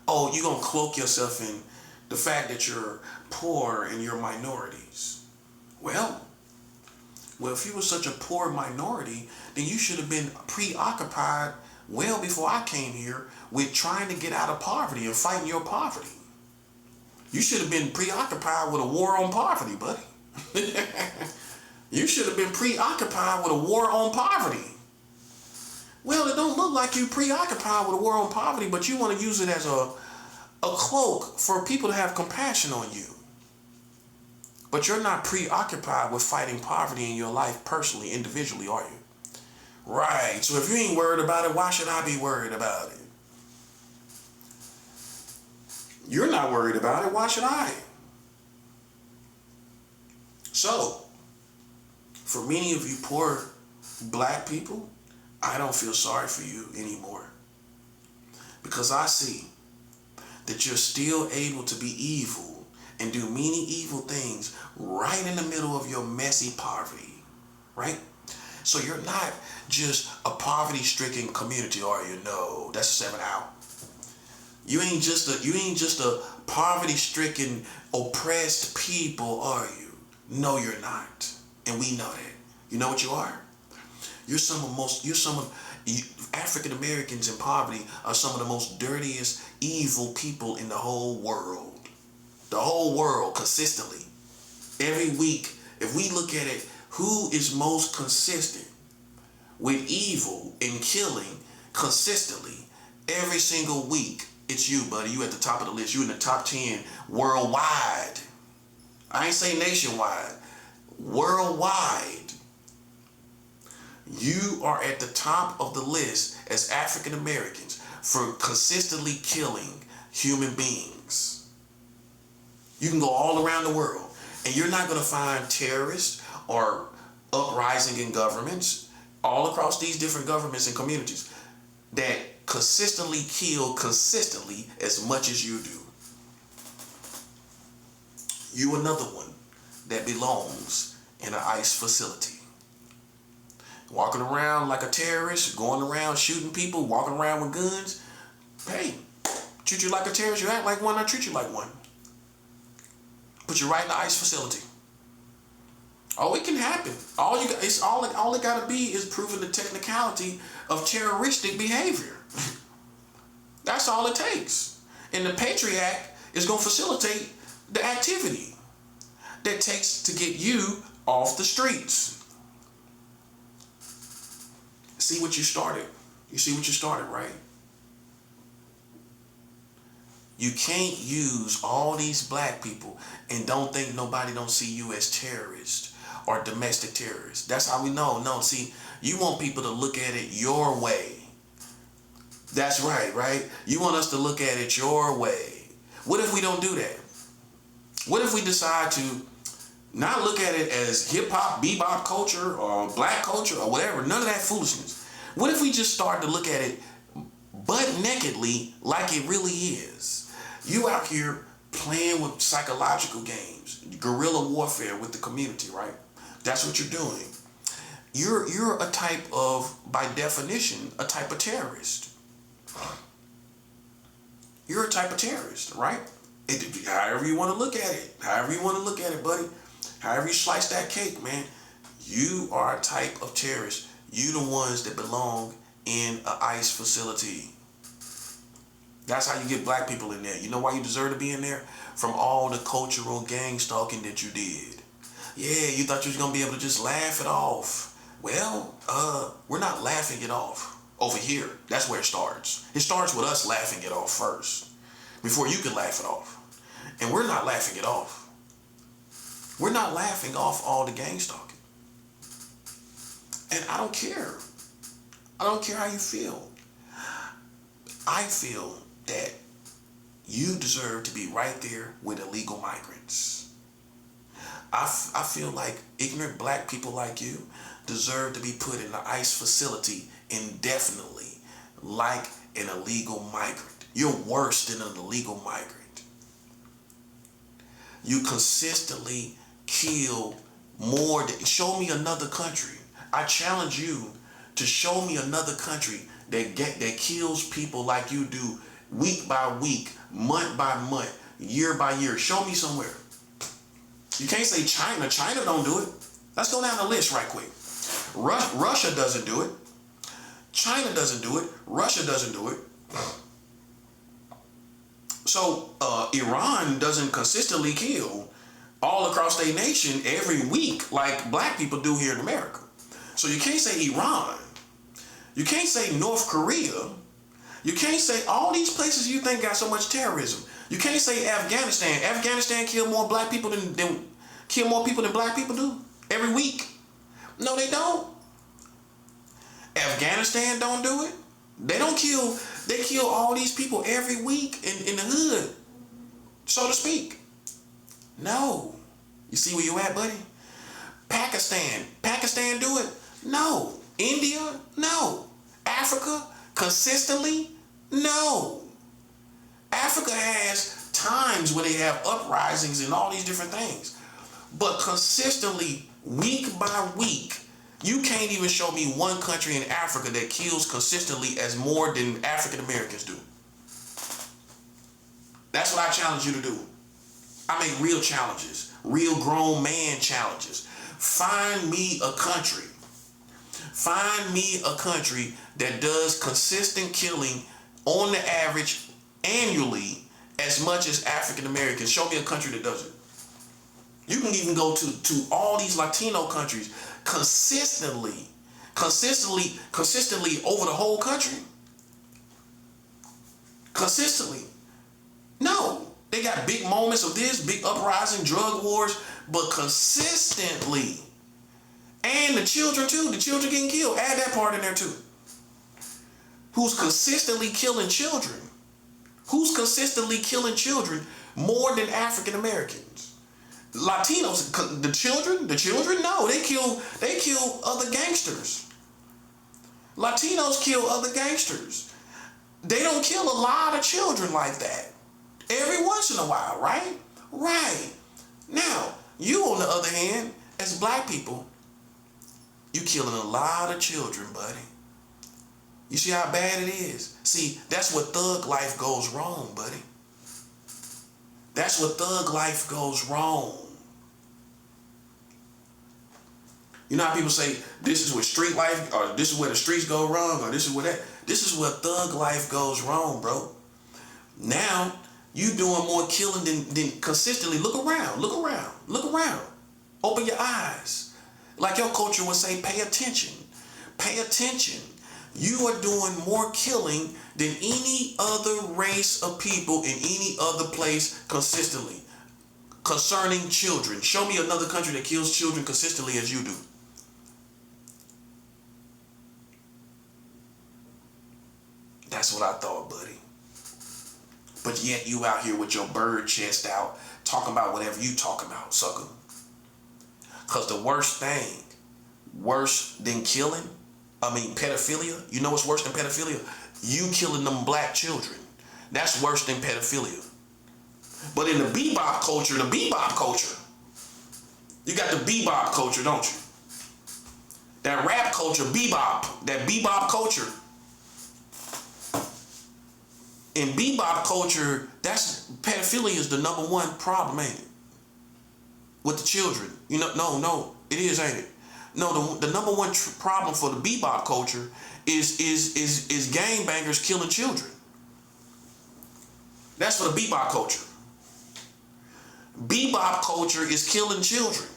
Oh, you're going to cloak yourself in the fact that you're poor and you're minorities. Well, if you were such a poor minority, then you should have been preoccupied well before I came here with trying to get out of poverty and fighting your poverty. You should have been preoccupied with a war on poverty, buddy. You should have been preoccupied with a war on poverty. Well, it don't look like you preoccupied with a war on poverty, but you want to use it as a cloak for people to have compassion on you. But you're not preoccupied with fighting poverty in your life personally, individually, are you? Right. So if you ain't worried about it, why should I be worried about it? You're not worried about it. Why should I? So, for many of you poor black people, I don't feel sorry for you anymore. Because I see that you're still able to be evil and do many evil things right in the middle of your messy poverty, right? So you're not just a poverty-stricken community, are you? No, that's 7 out. You ain't just a poverty-stricken, oppressed people, are you? No, you're not, and we know that. You know what you are? African Americans in poverty are some of the most dirtiest, evil people in the whole world. The whole world consistently. Every week, if we look at it, who is most consistent with evil and killing consistently every single week? It's you, buddy. You at the top of the list. You in the top 10 worldwide. I ain't say nationwide. Worldwide. You are at the top of the list as African Americans for consistently killing human beings. You can go all around the world and you're not going to find terrorists or uprising in governments all across these different governments and communities that consistently kill consistently as much as you do. You another one that belongs in an ICE facility. Walking around like a terrorist, going around shooting people, walking around with guns. Hey, treat you like a terrorist, you act like one, I treat you like one. Put you right in the ICE facility. Oh, it can happen. All it gotta be is proving the technicality of terroristic behavior. That's all it takes. And the Patriot Act is gonna facilitate the activity that takes to get you off the streets. See what you started. You see what you started, right? You can't use all these black people and don't think nobody don't see you as terrorists or domestic terrorists. That's how we know. No, see, you want people to look at it your way. That's right, right? You want us to look at it your way. What if we don't do that? What if we decide to not look at it as hip-hop, bebop culture or black culture or whatever? None of that foolishness. What if we just start to look at it butt-nakedly like it really is? You out here playing with psychological games, guerrilla warfare with the community, right? That's what you're doing. You're a type of, by definition, a type of terrorist. You're a type of terrorist, right? However you want to look at it. However you want to look at it, buddy. However you slice that cake, man. You are a type of terrorist. You the ones that belong in an ICE facility. That's how you get black people in there. You know why you deserve to be in there? From all the cultural gang stalking that you did. Yeah, you thought you was going to be able to just laugh it off. Well, we're not laughing it off over here. That's where it starts. It starts with us laughing it off first, before you can laugh it off. And we're not laughing it off. We're not laughing off all the gang stalking. And I don't care. I don't care how you feel. I feel that you deserve to be right there with illegal migrants. I feel like ignorant black people like you deserve to be put in the ICE facility indefinitely like an illegal migrant. You're worse than an illegal migrant. You consistently kill more than... Show me another country. I challenge you to show me another country that kills people like you do week by week, month by month, year by year. Show me somewhere. You can't say China. China don't do it. Let's go down the list right quick. Russia doesn't do it. China doesn't do it. Russia doesn't do it. So Iran doesn't consistently kill all across their nation every week like black people do here in America. So you can't say Iran. You can't say North Korea. You can't say all these places you think got so much terrorism. You can't say Afghanistan. Afghanistan kill more black people than black people do every week. No, they don't. Afghanistan don't do it. They don't kill. They kill all these people every week in the hood, so to speak. No. You see where you at, buddy? Pakistan do it? No. India? No. Africa? Consistently? No. Africa has times where they have uprisings and all these different things. But consistently, week by week, you can't even show me one country in Africa that kills consistently as more than African Americans do. That's what I challenge you to do. I make real challenges, real grown man challenges. Find me a country. Find me a country that does consistent killing on the average annually as much as African Americans. Show me a country that does it. You can even go to all these Latino countries consistently over the whole country. Consistently. No. They got big moments of this, big uprising, drug wars, but consistently. And the children too. The children getting killed. Add that part in there too. Who's consistently killing children? Who's consistently killing children more than African Americans? Latinos, the children, no, they kill other gangsters. Latinos kill other gangsters. They don't kill a lot of children like that. Every once in a while, right? Right. Now, you on the other hand, as black people, you killing a lot of children, buddy. You see how bad it is? See, that's what thug life goes wrong, buddy. That's what thug life goes wrong. You know how people say, this is where street life, or this is where the streets go wrong, or this is where that. This is where thug life goes wrong, bro. Now, you doing more killing than consistently. Look around. Open your eyes. Like your culture would say, pay attention. Pay attention. You are doing more killing than any other race of people in any other place consistently. Concerning children. Show me another country that kills children consistently as you do. That's what I thought, buddy. But yet you out here with your bird chest out, talking about whatever you talking about, sucker. Because the worst thing, worse than killing, pedophilia. You know what's worse than pedophilia? You killing them black children. That's worse than pedophilia. But in the bebop culture, you got the bebop culture, don't you? That rap culture, that bebop culture. In bebop culture, pedophilia is the number one problem, ain't it? With the children. You know, no, it is, ain't it? No, the number one problem for the bebop culture is gangbangers killing children. That's for the bebop culture. Bebop culture is killing children.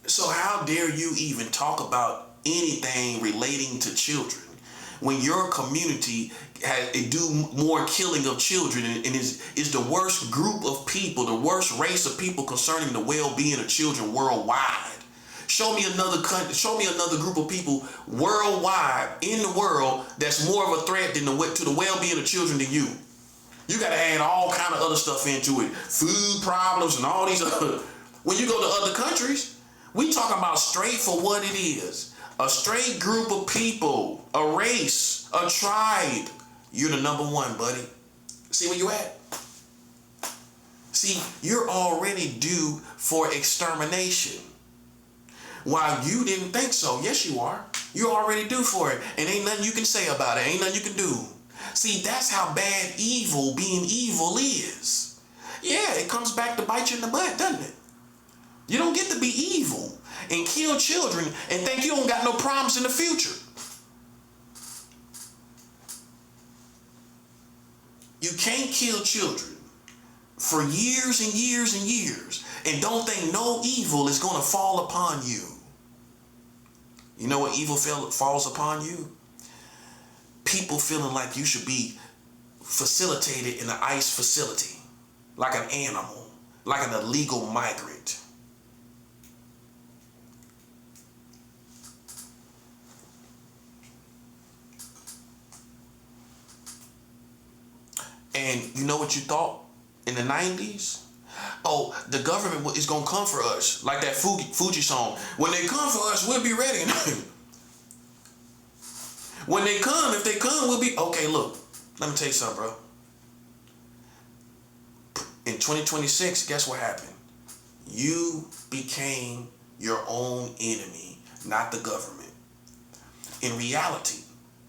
So how dare you even talk about anything relating to children when your community do more killing of children and is the worst group of people, the worst race of people concerning the well-being of children worldwide? Show me another country, show me another group of people worldwide in the world that's more of a threat to the well-being of children than you. You got to add all kind of other stuff into it. Food problems and all these other. When you go to other countries, we talking about straight for what it is. A straight group of people, a race, a tribe. You're the number one, buddy. See where you at? See, you're already due for extermination. While you didn't think so, yes you are. You're already due for it. And ain't nothing you can say about it. Ain't nothing you can do. See, that's how bad being evil is. Yeah, it comes back to bite you in the butt, doesn't it? You don't get to be evil and kill children and think you don't got no problems in the future. You can't kill children for years and years and years and don't think no evil is going to fall upon you. You know what evil falls upon you? People feeling like you should be facilitated in an ICE facility, like an animal, like an illegal migrant. And you know what you thought in the 90s? Oh, the government is going to come for us. Like that Fuji song. When they come for us, we'll be ready. When they come, if they come, we'll be... Okay, look. Let me tell you something, bro. In 2026, guess what happened? You became your own enemy, not the government. In reality,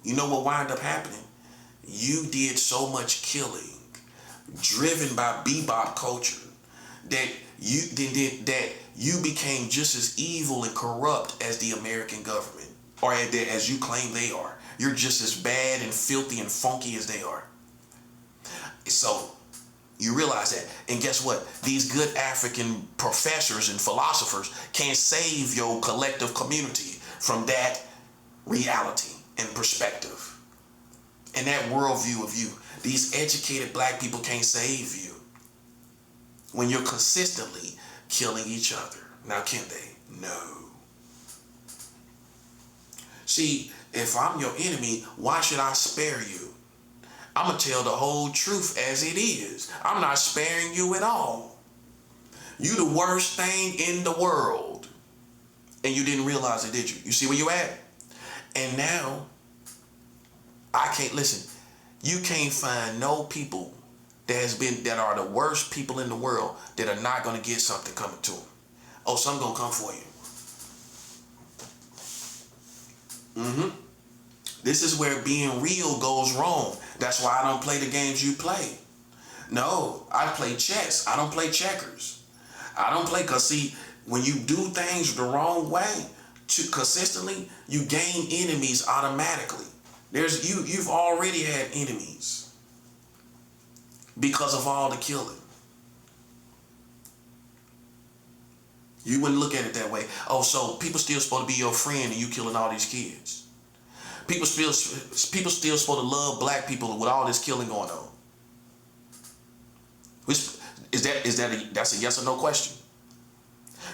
you know what wound up happening? You did so much killing, driven by bebop culture, that you became just as evil and corrupt as the American government, or as you claim they are. you're just as bad and filthy and funky as they are. So you realize that. And guess what? These good African professors and philosophers can't save your collective community from that reality and perspective and that worldview of you. These educated black people can't save you when you're consistently killing each other. Now, can they? No. See, if I'm your enemy, why should I spare you? I'm going to tell the whole truth as it is. I'm not sparing you at all. You the worst thing in the world. And you didn't realize it, did you? You see where you at? And now, I can't, listen, you can't find no people that are the worst people in the world that are not going to get something coming to them. Oh, something going to come for you. This is where being real goes wrong. That's why I don't play the games you play. No, I play chess. I don't play checkers. I don't play, because see, when you do things the wrong way, consistently, you gain enemies automatically. You've already had enemies because of all the killing. You wouldn't look at it that way. Oh, so people still supposed to be your friend and you killing all these kids. People still supposed to love black people with all this killing going on. That's a yes or no question.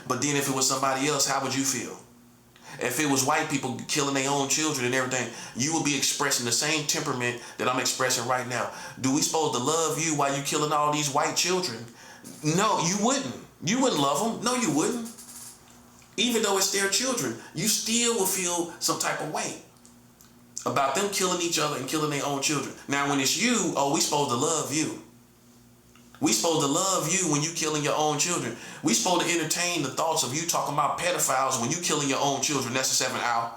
But then if it was somebody else, how would you feel? If it was white people killing their own children and everything, you would be expressing the same temperament that I'm expressing right now. Do we supposed to love you while you killing all these white children? No, you wouldn't. You wouldn't love them. No, you wouldn't. Even though it's their children, you still will feel some type of way about them killing each other and killing their own children. Now, when it's you, oh, we supposed to love you. We supposed to love you when you killing your own children. We supposed to entertain the thoughts of you talking about pedophiles when you killing your own children. That's the 7 hour.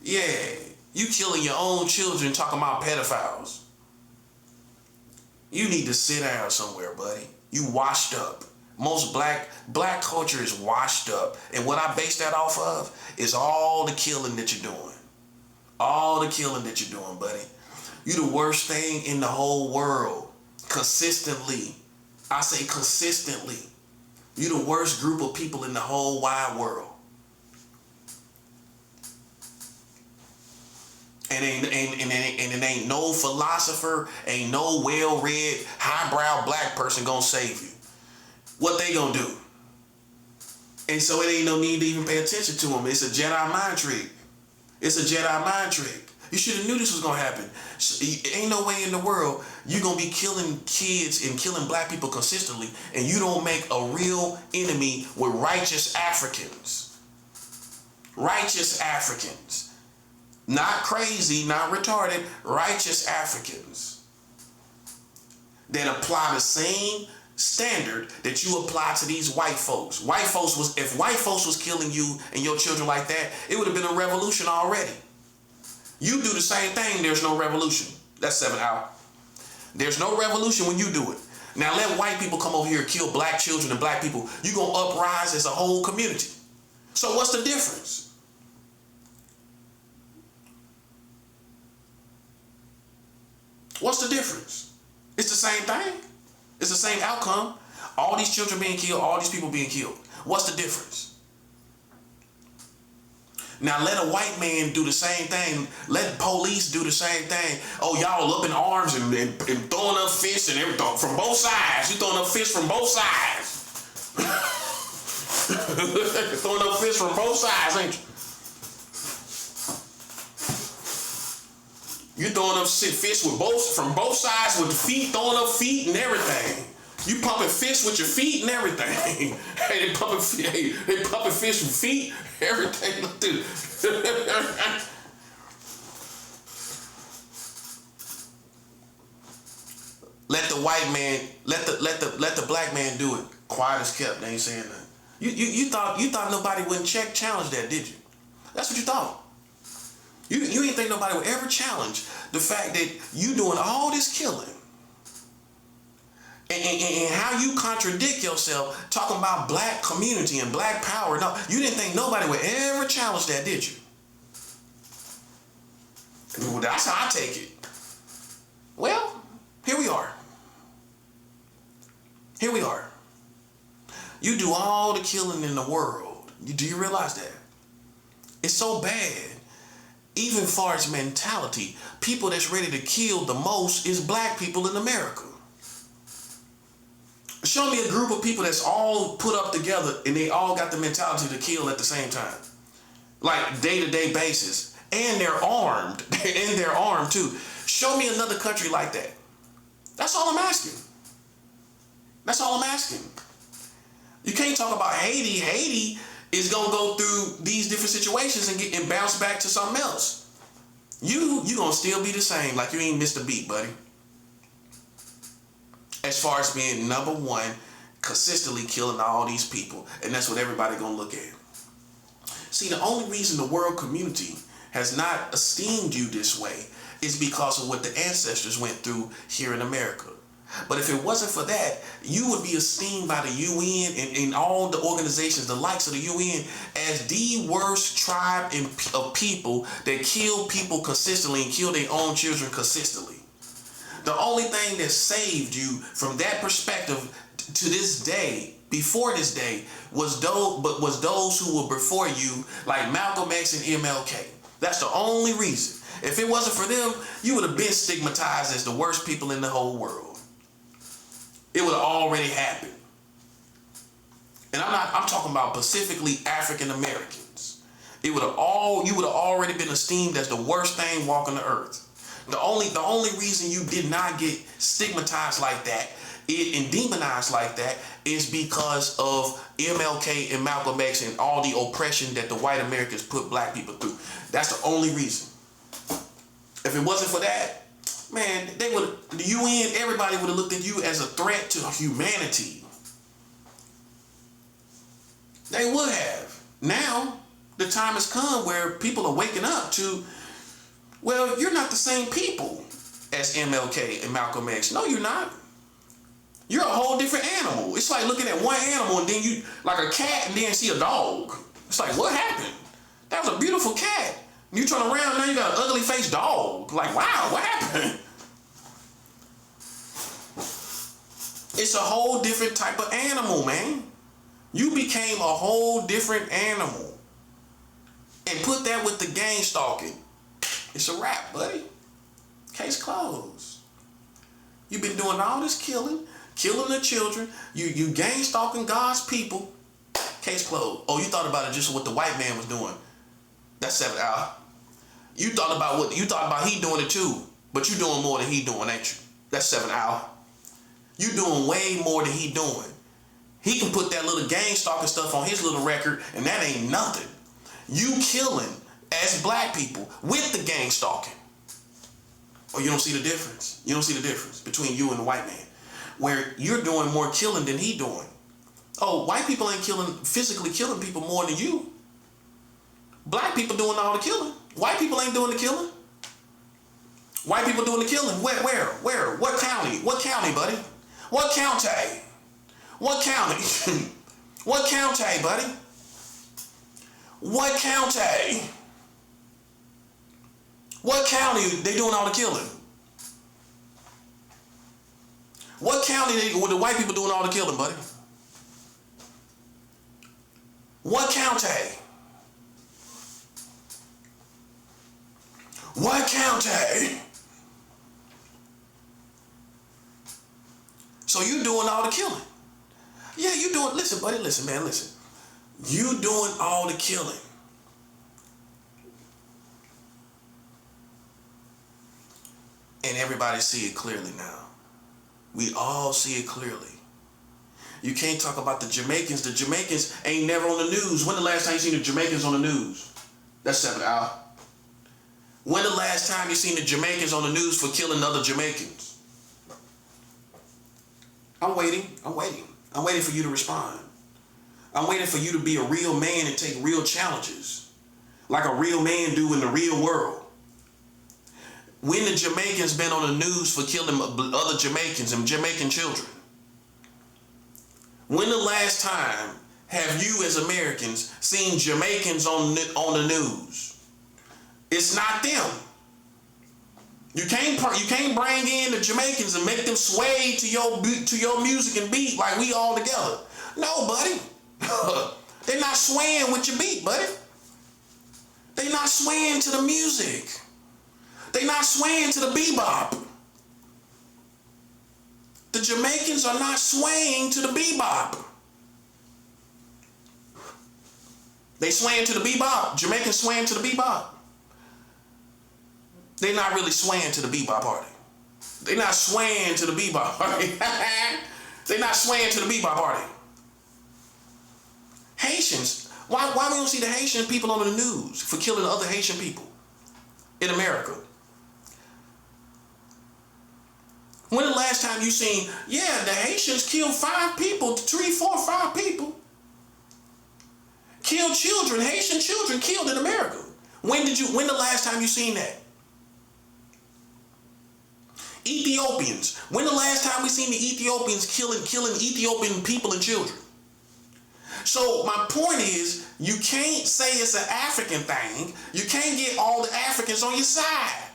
Yeah, you killing your own children talking about pedophiles. You need to sit down somewhere, buddy. You washed up. Most black culture is washed up. And what I base that off of is all the killing that you're doing. All the killing that you're doing, buddy. You the worst thing in the whole world. Consistently. I say consistently. You the worst group of people in the whole wide world. And it ain't no philosopher, ain't no well-read, highbrow black person gonna save you. What they gonna do? And so it ain't no need to even pay attention to them. It's a Jedi mind trick. It's a Jedi mind trick. You should have knew this was gonna happen. Ain't no way in the world you gonna be killing kids and killing black people consistently, and you don't make a real enemy with righteous Africans. Righteous Africans. Not crazy, not retarded, righteous Africans that apply the same standard that you apply to these white folks. If white folks was killing you and your children like that, it would have been a revolution already. You do the same thing, there's no revolution. That's 7 hour. There's no revolution when you do it. Now let white people come over here and kill black children and black people. You're going to uprise as a whole community. So what's the difference? What's the difference? It's the same thing. It's the same outcome. All these children being killed, all these people being killed. What's the difference? Now let a white man do the same thing. Let police do the same thing. Oh, y'all up in arms and throwing up fists and everything from both sides. You throwing up fists from both sides. Throwing up fists from both sides, ain't you? You throwing up fists from both sides with the feet, throwing up feet and everything. You pumping fists with your feet and everything. Hey, they pumping fists with feet, everything. Let the white man, let the black man do it. Quiet as kept. They ain't saying nothing. You thought nobody wouldn't challenge that, did you? That's what you thought. You didn't think nobody would ever challenge the fact that you doing all this killing. And how you contradict yourself talking about black community and black power. No, you didn't think nobody would ever challenge that, did you? Well, that's how I take it. Well, here we are. Here we are. You do all the killing in the world. Do you realize that? It's so bad. Even far as mentality, people that's ready to kill the most is black people in America. Show me a group of people that's all put up together and they all got the mentality to kill at the same time. Like day-to-day basis. And they're armed. And they're armed too. Show me another country like that. That's all I'm asking. That's all I'm asking. You can't talk about Haiti. Haiti is gonna go through these different situations and bounce back to something else. You gonna still be the same, like you ain't missed a beat, buddy. As far as being number one, consistently killing all these people, and that's what everybody gonna look at. See, the only reason the world community has not esteemed you this way is because of what the ancestors went through here in America. But if it wasn't for that, you would be esteemed by the UN and all the organizations, the likes of the UN, as the worst tribe of people that kill people consistently and kill their own children consistently. The only thing that saved you from that perspective to this day, before this day, was those who were before you, like Malcolm X and MLK. That's the only reason. If it wasn't for them, you would have been stigmatized as the worst people in the whole world. It would have already happened. And I'm talking about specifically African Americans. You would have already been esteemed as the worst thing walking the earth. The only reason you did not get stigmatized like that and demonized like that is because of MLK and Malcolm X and all the oppression that the white Americans put black people through. That's the only reason. If it wasn't for that, man, the UN, everybody would have looked at you as a threat to humanity. They would have. Now, the time has come where people are waking up to, well, you're not the same people as MLK and Malcolm X. No, you're not. You're a whole different animal. It's like looking at one animal and then you, like a cat, and then see a dog. It's like, what happened? That was a beautiful cat. You turn around, now you got an ugly faced dog. Like, wow, what happened? It's a whole different type of animal, man. You became a whole different animal. And put that with the gang stalking. It's a wrap, buddy. Case closed. You've been doing all this killing the children. You gang stalking God's people. Case closed. Oh, you thought about it just what the white man was doing. That's 7 hours. You thought about he doing it too, but you doing more than he doing, ain't you? That's 7 hours. You doing way more than he doing. He can put that little gang stalking stuff on his little record, and that ain't nothing. You killing as black people with the gang stalking. Oh, you don't see the difference. You don't see the difference between you and the white man, where you're doing more killing than he doing. Oh, white people ain't physically killing people more than you. Black people doing all the killing. White people ain't doing the killing. White people doing the killing. Where? What county? What county, buddy? What county? What county? What county, buddy? What county? What county they doing all the killing? What county were the white people doing all the killing, buddy? What county? What county? So you doing all the killing. Yeah, you doing, listen, buddy, listen, man, listen. You doing all the killing. And everybody see it clearly now. We all see it clearly. You can't talk about the Jamaicans. The Jamaicans ain't never on the news. When the last time you seen the Jamaicans on the news? That's 7 hours. When the last time you seen the Jamaicans on the news for killing other Jamaicans? I'm waiting for you to respond. I'm waiting for you to be a real man and take real challenges. Like a real man do in the real world. When the Jamaicans been on the news for killing other Jamaicans and Jamaican children? When the last time have you as Americans seen Jamaicans on the news? It's not them. You can't bring in the Jamaicans and make them sway to your music and beat like we all together. No, buddy. They're not swaying with your beat, buddy. They're not swaying to the music. They're not swaying to the bebop. The Jamaicans are not swaying to the bebop. They swaying to the bebop. Jamaicans swaying to the bebop. They're not really swaying to the bebop, are they? They're not swaying to the bebop, are they? They're not swaying to the bebop, are they? Haitians, why we don't see the Haitian people on the news for killing other Haitian people in America? When the last time you seen, the Haitians killed 5 people, 3, 4, 5 people. Killed children, Haitian children killed in America. When the last time you seen that? Ethiopians. When the last time we seen the Ethiopians killing Ethiopian people and children? So my point is, you can't say it's an African thing. You can't get all the Africans on your side.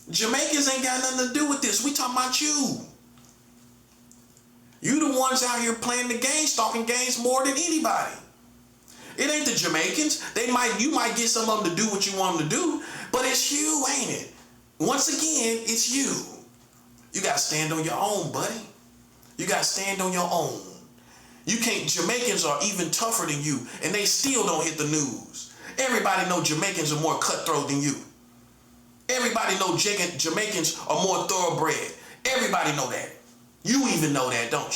Jamaicans ain't got nothing to do with this. We talking about you. You the ones out here playing the game, stalking games more than anybody. It ain't the Jamaicans. You might get some of them to do what you want them to do, but it's you, ain't it? Once again, it's you. You gotta stand on your own, buddy. You gotta stand on your own. Jamaicans are even tougher than you, and they still don't hit the news. Everybody know Jamaicans are more cutthroat than you. Everybody know Jamaicans are more thoroughbred. Everybody know that. You even know that, don't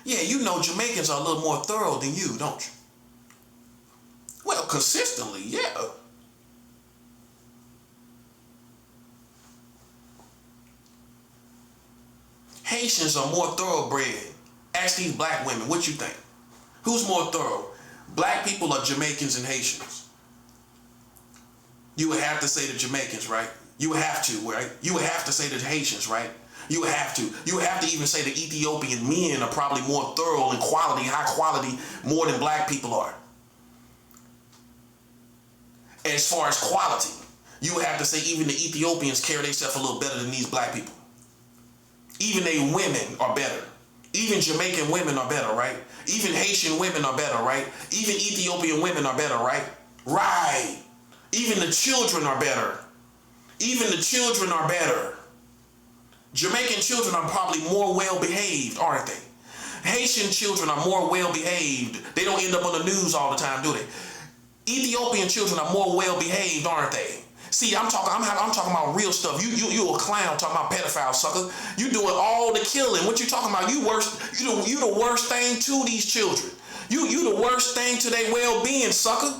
you? Yeah, you know Jamaicans are a little more thorough than you, don't you? Well, consistently, yeah. Haitians are more thoroughbred. Ask these black women, what you think? Who's more thorough? Black people or Jamaicans and Haitians? You would have to say the Jamaicans, right? You would have to, right? You would have to say the Haitians, right? You would have to. You would have to even say the Ethiopian men are probably more thorough in quality, high quality, more than black people are. As far as quality, you would have to say even the Ethiopians carry themselves a little better than these black people. Even they women are better. Even Jamaican women are better, right? Even Haitian women are better, right? Even Ethiopian women are better, right? Right. Even the children are better. Even the children are better. Jamaican children are probably more well-behaved, aren't they? Haitian children are more well-behaved. They don't end up on the news all the time, do they? Ethiopian children are more well-behaved, aren't they? See, I'm talking about real stuff. You a clown talking about pedophile, sucker. You doing all the killing. What you talking about? You the worst thing to these children. You the worst thing to their well-being, sucker.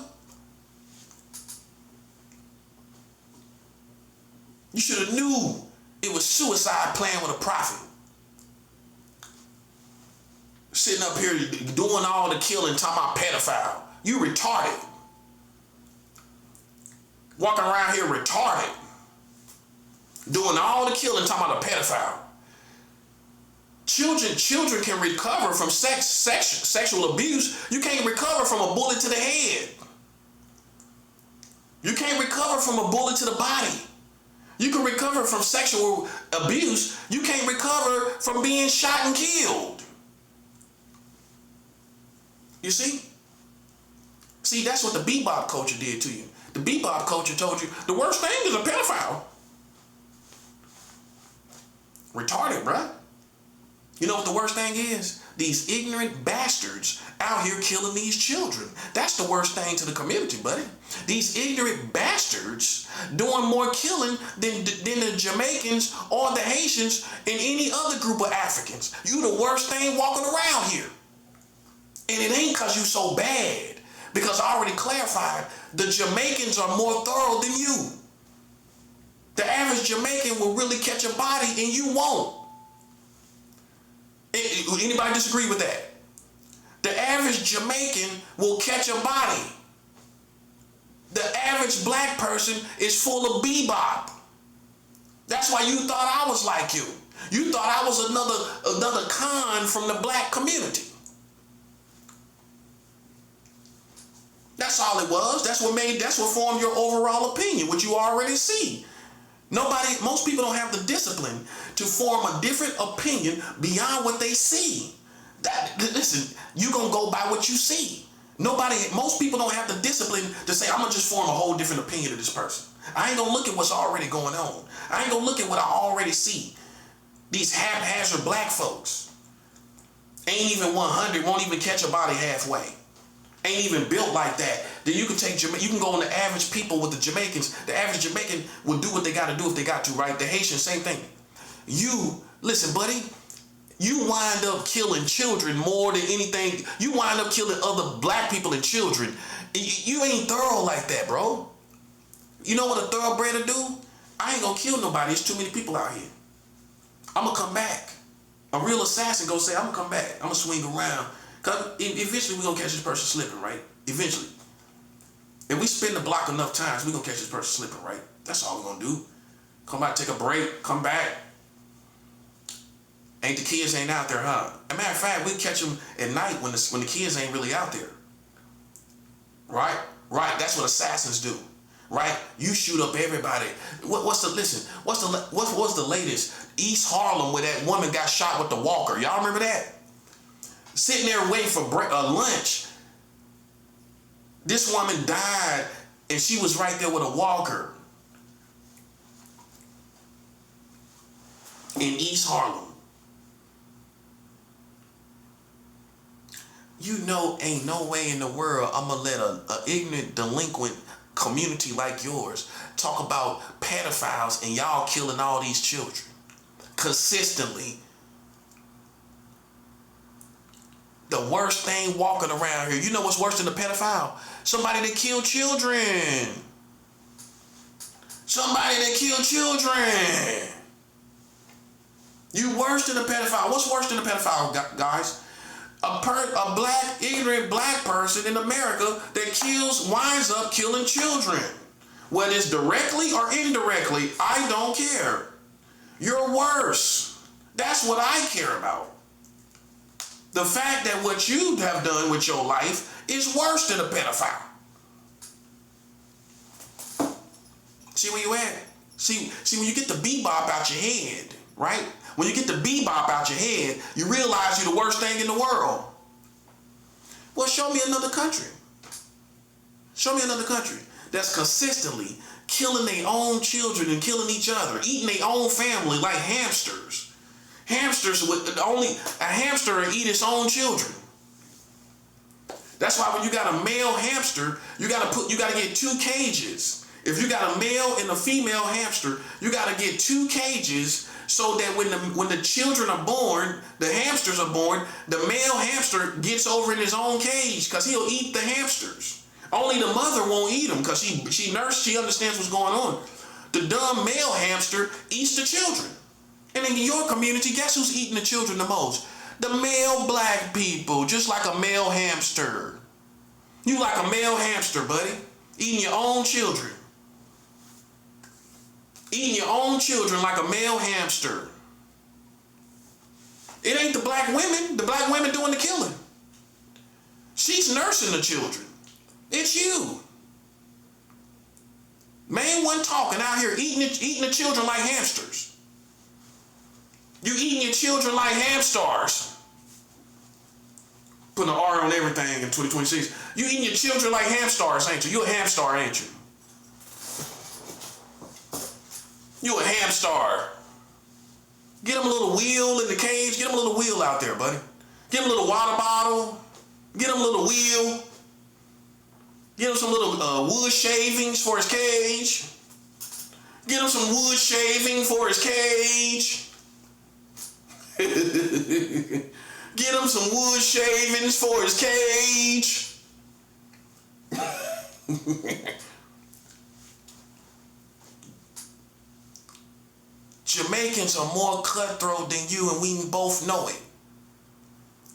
You should have knew it was suicide playing with a prophet. Sitting up here doing all the killing, talking about pedophile. You retarded. Walking around here retarded. Doing all the killing, talking about a pedophile. Children can recover from sexual abuse. You can't recover from a bullet to the head. You can't recover from a bullet to the body. You can recover from sexual abuse. You can't recover from being shot and killed. You see? See, that's what the bebop culture did to you. The bebop culture told you the worst thing is a pedophile. Retarded, bruh. You know what the worst thing is? These ignorant bastards out here killing these children. That's the worst thing to the community, buddy. These ignorant bastards doing more killing than the Jamaicans or the Haitians and any other group of Africans. You the worst thing walking around here. And it ain't because you so bad. Because I already clarified, the Jamaicans are more thorough than you. The average Jamaican will really catch a body and you won't. Anybody disagree with that? The average Jamaican will catch a body. The average black person is full of bebop. That's why you thought I was like you. You thought I was another con from the black community. That's all it was. That's what formed your overall opinion, which you already see. Most people don't have the discipline to form a different opinion beyond what they see. Listen, you're going to go by what you see. Most people don't have the discipline to say, I'm going to just form a whole different opinion of this person. I ain't going to look at what's already going on. I ain't going to look at what I already see. These haphazard black folks ain't even 100, won't even catch a body halfway. Ain't even built like that. Then you can you can go on the average people with the Jamaicans. The average Jamaican will do what they got to do if they got to, right? The Haitian, same thing. Listen, buddy, you wind up killing children more than anything. You wind up killing other black people and children. You ain't thorough like that, bro. You know what a thoroughbred will do? I ain't gonna kill nobody. There's too many people out here. I'm gonna come back. A real assassin gonna say, I'm gonna come back. I'm gonna swing around. Cause eventually we're gonna catch this person slipping, right? Eventually. If we spin the block enough times, we're gonna catch this person slipping, right? That's all we're gonna do. Come out, take a break, come back. The kids ain't out there, huh? As a matter of fact, we catch them at night when the kids ain't really out there. Right? Right, that's what assassins do. Right? You shoot up everybody. What's the latest? East Harlem, where that woman got shot with the walker. Y'all remember that? Sitting there waiting for lunch. This woman died, and she was right there with a walker in East Harlem. You know, ain't no way in the world I'm gonna let a ignorant, delinquent community like yours talk about pedophiles and y'all killing all these children consistently. The worst thing walking around here, you know what's worse than a pedophile? Somebody that killed children. Somebody that killed children. You worse than a pedophile. What's worse than a pedophile, guys? A black, ignorant black person in America that winds up killing children. Whether it's directly or indirectly, I don't care. You're worse. That's what I care about. The fact that what you have done with your life is worse than a pedophile. See where you at? See when you get the bebop out your head, right? When you get the bebop out your head, you realize you're the worst thing in the world. Well, show me another country. Show me another country that's consistently killing their own children and killing each other, eating their own family like hamsters. Hamsters a hamster will eat its own children. That's why when you got a male hamster, you gotta get 2 cages. If you got a male and a female hamster, you gotta get 2 cages so that when the children are born, the hamsters are born, the male hamster gets over in his own cage because he'll eat the hamsters. Only the mother won't eat them because she understands what's going on. The dumb male hamster eats the children. And in your community, guess who's eating the children the most? The male black people, just like a male hamster. You like a male hamster, buddy, eating your own children. Eating your own children like a male hamster. It ain't the black women. The black women doing the killing. She's nursing the children. It's you. Man one talking out here eating the children like hamsters. You eating your children like hamsters. Putting an R on everything in 2026. You eating your children like hamsters, ain't you? You a hamster, ain't you? You a hamster. Get him a little wheel in the cage. Get him a little wheel out there, buddy. Get him a little water bottle. Get him a little wheel. Get him some little wood shavings for his cage. Get him some wood shaving for his cage. Get him some wood shavings for his cage. Jamaicans are more cutthroat than you, and we both know it.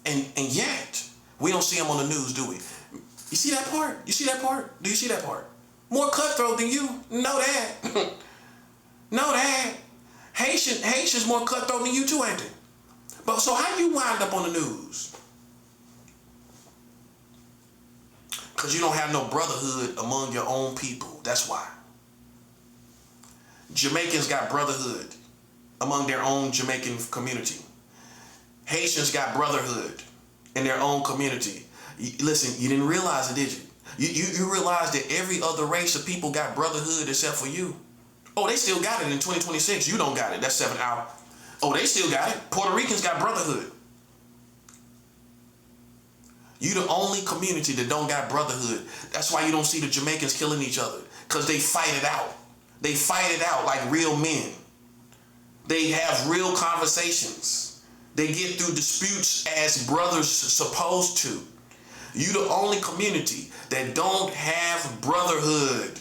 And yet, we don't see them on the news, do we? You see that part? You see that part? Do you see that part? More cutthroat than you? Know that. Know that. Haitians more cutthroat than you too, ain't they? But so how you wind up on the news? Because you don't have no brotherhood among your own people. That's why. Jamaicans got brotherhood among their own Jamaican community. Haitians got brotherhood in their own community. Listen, you didn't realize it, did you? You realize that every other race of people got brotherhood except for you. Oh, they still got it in 2026. You don't got it. That's 7 out. Oh, they still got it. Puerto Ricans got brotherhood. You the only community that don't got brotherhood. That's why you don't see the Jamaicans killing each other. Because they fight it out. They fight it out like real men. They have real conversations. They get through disputes as brothers supposed to. You the only community that don't have brotherhood.